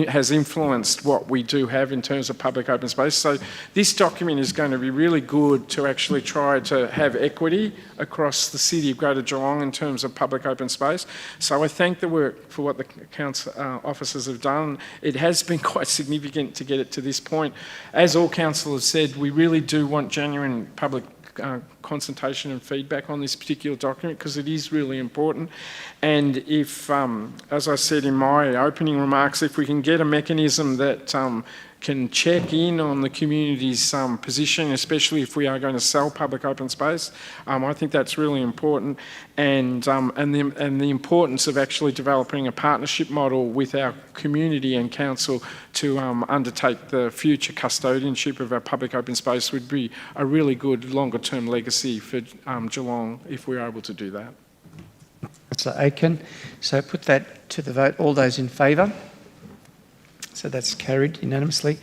has influenced what we do have in terms of public open space. So this document is going to be really good to actually try to have equity across the city of Greater Geelong in terms of public open space. So I thank the work for what the council officers have done. It has been quite significant to get it to this point. As all councillors said, we really do want genuine public consultation and feedback on this particular document, because it is really important. And if, as I said in my opening remarks, if we can get a mechanism that can check in on the community's position, especially if we are going to sell public open space, I think that's really important. And the importance of actually developing a partnership model with our community and council to undertake the future custodianship of our public open space would be a really good longer-term legacy for Geelong if we're able to do that. Councillor Aiken. So put that to the vote. All those in favour? So that's carried unanimously.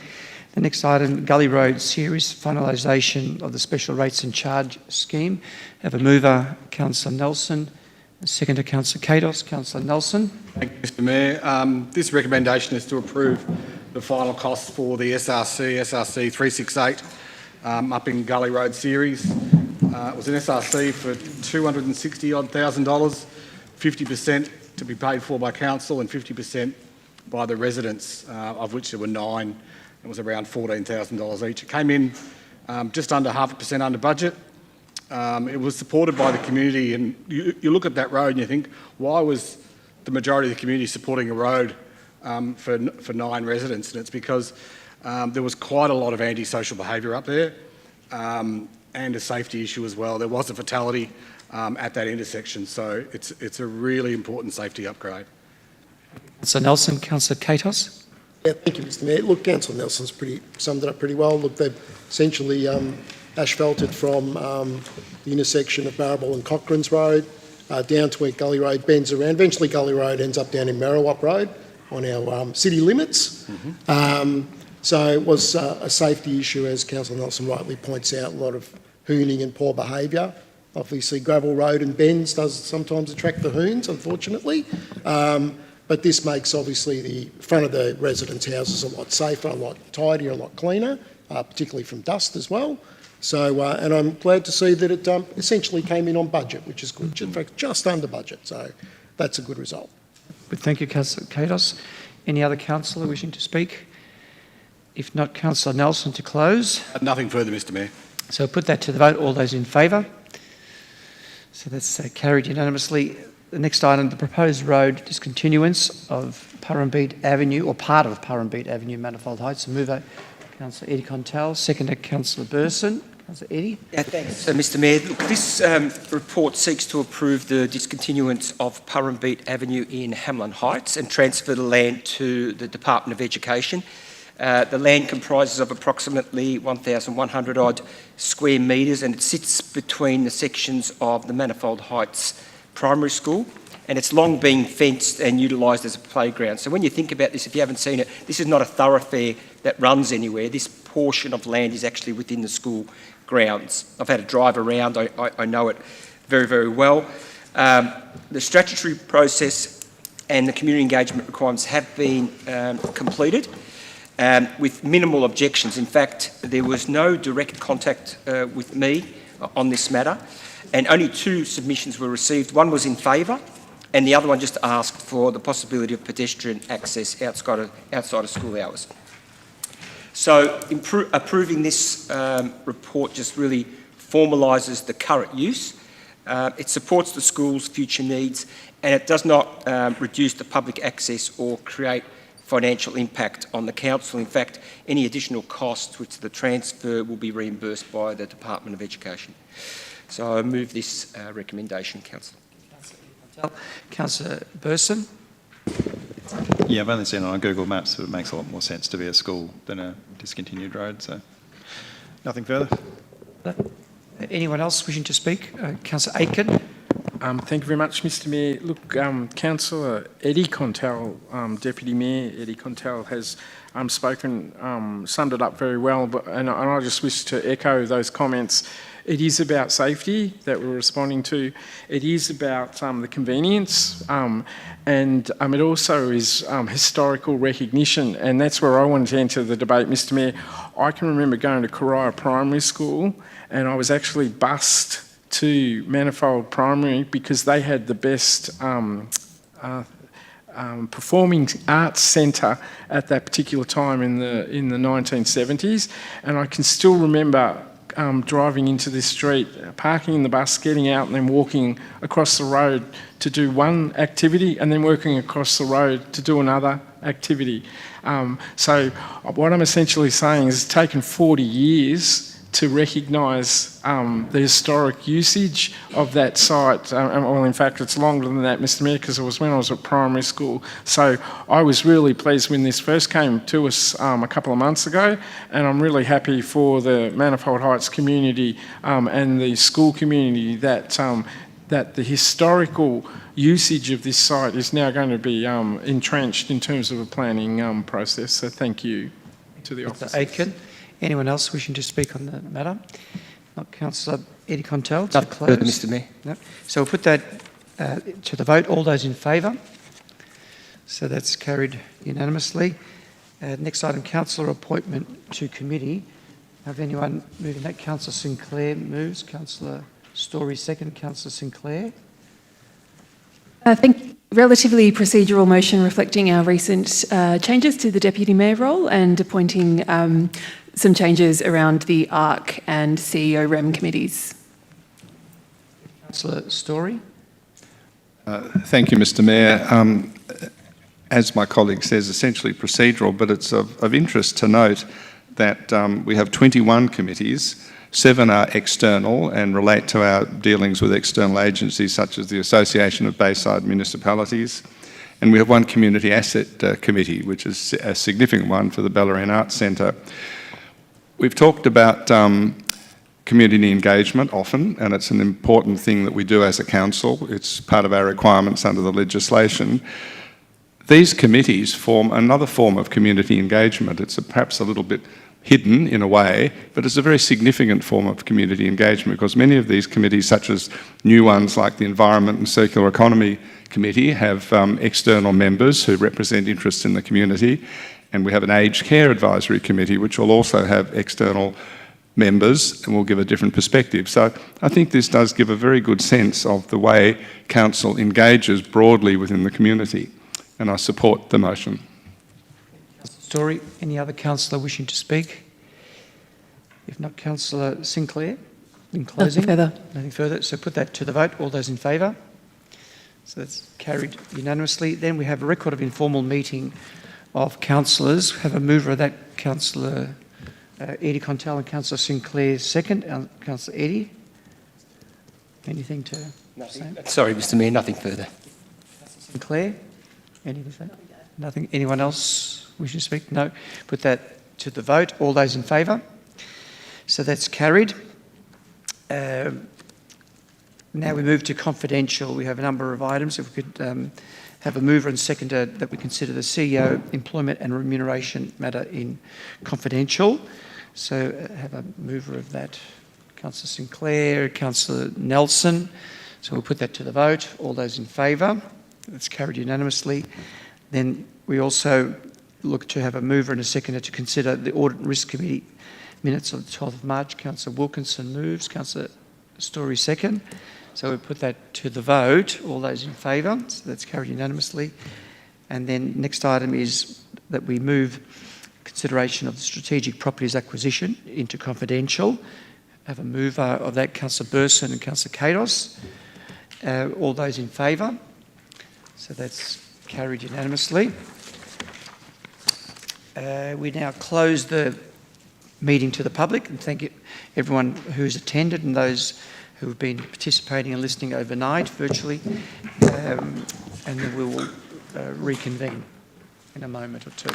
The next item, Gully Road Series, finalisation of the special rates and charge scheme. Have a mover, Councillor Nelson. A seconder, Councillor Katos. Councillor Nelson. Thank you, Mr Mayor. This recommendation is to approve the final costs for the SRC 368 up in Gully Road Series. It was an SRC for $260,000, 50% to be paid for by council and 50% by the residents, of which there were 9. It was around $14,000 each. It came in just under 0.5% under budget. It was supported by the community, and you look at that road and you think, why was the majority of the community supporting a road for 9 residents? And it's because there was quite a lot of antisocial behaviour up there, and a safety issue as well. There was a fatality at that intersection, so it's a really important safety upgrade. Councillor Nelson. Councillor Katos. Yeah, thank you, Mr Mayor. Look, Councillor Nelson's summed it up pretty well. Look, they've essentially asphalted from the intersection of Barrable and Cochrane's Road down to where Gully Road bends around. Eventually Gully Road ends up down in Merriwap Road on our city limits. So it was a safety issue, as Councillor Nelson rightly points out, a lot of hooning and poor behaviour. Obviously gravel road and bends does sometimes attract the hoons, unfortunately. But this makes obviously the front of the residents' houses a lot safer, a lot tidier, a lot cleaner, particularly from dust as well. So, and I'm glad to see that it essentially came in on budget, which is good, in fact, just under budget. So that's a good result. Good, thank you, Councillor Katos. Any other councillor wishing to speak? If not, Councillor Nelson to close. Nothing further, Mr Mayor. So put that to the vote. All those in favour? So that's carried unanimously. The next item, the proposed road discontinuance of Purrumbete Avenue, or part of Purrumbete Avenue, Manifold Heights. So mover, Councillor Eddie Contell. Seconder, Councillor Burson. Councillor Eddie. Yeah, thanks, Mr Mayor. Look, this report seeks to approve the discontinuance of Purrumbete Avenue in Hamlin Heights and transfer the land to the Department of Education. The land comprises of approximately 1,100 odd square metres, and it sits between the sections of the Manifold Heights Primary School, and it's long been fenced and utilised as a playground. So when you think about this, if you haven't seen it, this is not a thoroughfare that runs anywhere. This portion of land is actually within the school grounds. I've had a drive around, I know it very, very well. The statutory process and the community engagement requirements have been completed with minimal objections. In fact, there was no direct contact with me on this matter, and only 2 submissions were received. One was in favour, and the other one just asked for the possibility of pedestrian access outside of school hours. So approving this report just really formalises the current use. It supports the school's future needs, and it does not reduce the public access or create financial impact on the council. In fact, any additional costs which the transfer will be reimbursed by the Department of Education. So I move this recommendation, Councillor. Councillor Burson. Yeah, I've only seen it on Google Maps, but it makes a lot more sense to be a school than a discontinued road, so nothing further. Anyone else wishing to speak? Councillor Aitken. Thank you very much, Mr Mayor. Look, Councillor Eddie Contell, Deputy Mayor Eddie Contell, has summed it up very well, and I just wish to echo those comments. It is about safety that we're responding to. It is about the convenience, and it also is historical recognition, and that's where I wanted to enter the debate, Mr Mayor. I can remember going to Coria Primary School, and I was actually bused to Manifold Primary because they had the best performing arts centre at that particular time in the 1970s, and I can still remember driving into this street, parking in the bus, getting out and then walking across the road to do one activity and then working across the road to do another activity. So what I'm essentially saying is it's taken 40 years to recognise the historic usage of that site. Well, in fact, it's longer than that, Mr Mayor, because it was when I was at primary school. So I was really pleased when this first came to us a couple of months ago, and I'm really happy for the Manifold Heights community and the school community that the historical usage of this site is now going to be entrenched in terms of a planning process. So thank you to the officers. Aitken. Anyone else wishing to speak on the matter? Not Councillor Eddie Contell. Not further, Mr Mayor. No. So we'll put that to the vote. All those in favour? So that's carried unanimously. Next item, councillor appointment to committee. Have anyone moving that? Councillor Sinclair moves. Councillor Story second. Councillor Sinclair. I think relatively procedural motion reflecting our recent changes to the Deputy Mayor role and appointing some changes around the ARC and CEO REM committees. Councillor Story. Thank you, Mr Mayor. As my colleague says, essentially procedural, but it's of interest to note that we have 21 committees. 7 are external and relate to our dealings with external agencies such as the Association of Bayside Municipalities. And we have 1 community asset committee, which is a significant one for the Bellarine Arts Centre. We've talked about community engagement often, and it's an important thing that we do as a council. It's part of our requirements under the legislation. These committees form another form of community engagement. It's perhaps a little bit hidden in a way, but it's a very significant form of community engagement because many of these committees, such as new ones like the Environment and Circular Economy Committee, have external members who represent interests in the community, and we have an Aged Care Advisory Committee which will also have external members and will give a different perspective. So I think this does give a very good sense of the way council engages broadly within the community, and I support the motion. Story. Any other councillor wishing to speak? If not, Councillor Sinclair, in closing. Nothing further. Nothing further. So put that to the vote. All those in favour? So that's carried unanimously. Then we have a record of informal meeting of councillors. Have a mover of that, Councillor Eddie Contell and Councillor Sinclair second. Councillor Eddie, anything to say? Sorry, Mr Mayor, nothing further. Sinclair, anything to say? Nothing. Anyone else wishing to speak? No. Put that to the vote. All those in favour? So that's carried. Now we move to confidential. We have a number of items. If we could have a mover and seconder that we consider the CEO employment and remuneration matter in confidential. So have a mover of that, Councillor Sinclair, Councillor Nelson. So we'll put that to the vote. All those in favour? That's carried unanimously. Then we also look to have a mover and a seconder to consider the Audit and Risk Committee minutes of the 12th of March. Councillor Wilkinson moves, Councillor Story second. So we put that to the vote. All those in favour? So that's carried unanimously. And then next item is that we move consideration of the strategic properties acquisition into confidential. Have a mover of that, Councillor Burson and Councillor Kados. All those in favour? So that's carried unanimously. We now close the meeting to the public, and thank you everyone who's attended and those who have been participating and listening overnight virtually, and then we will reconvene in a moment or two.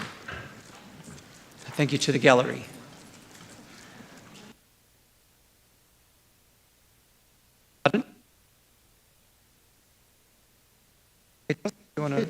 Thank you to the gallery. Pardon? You want to?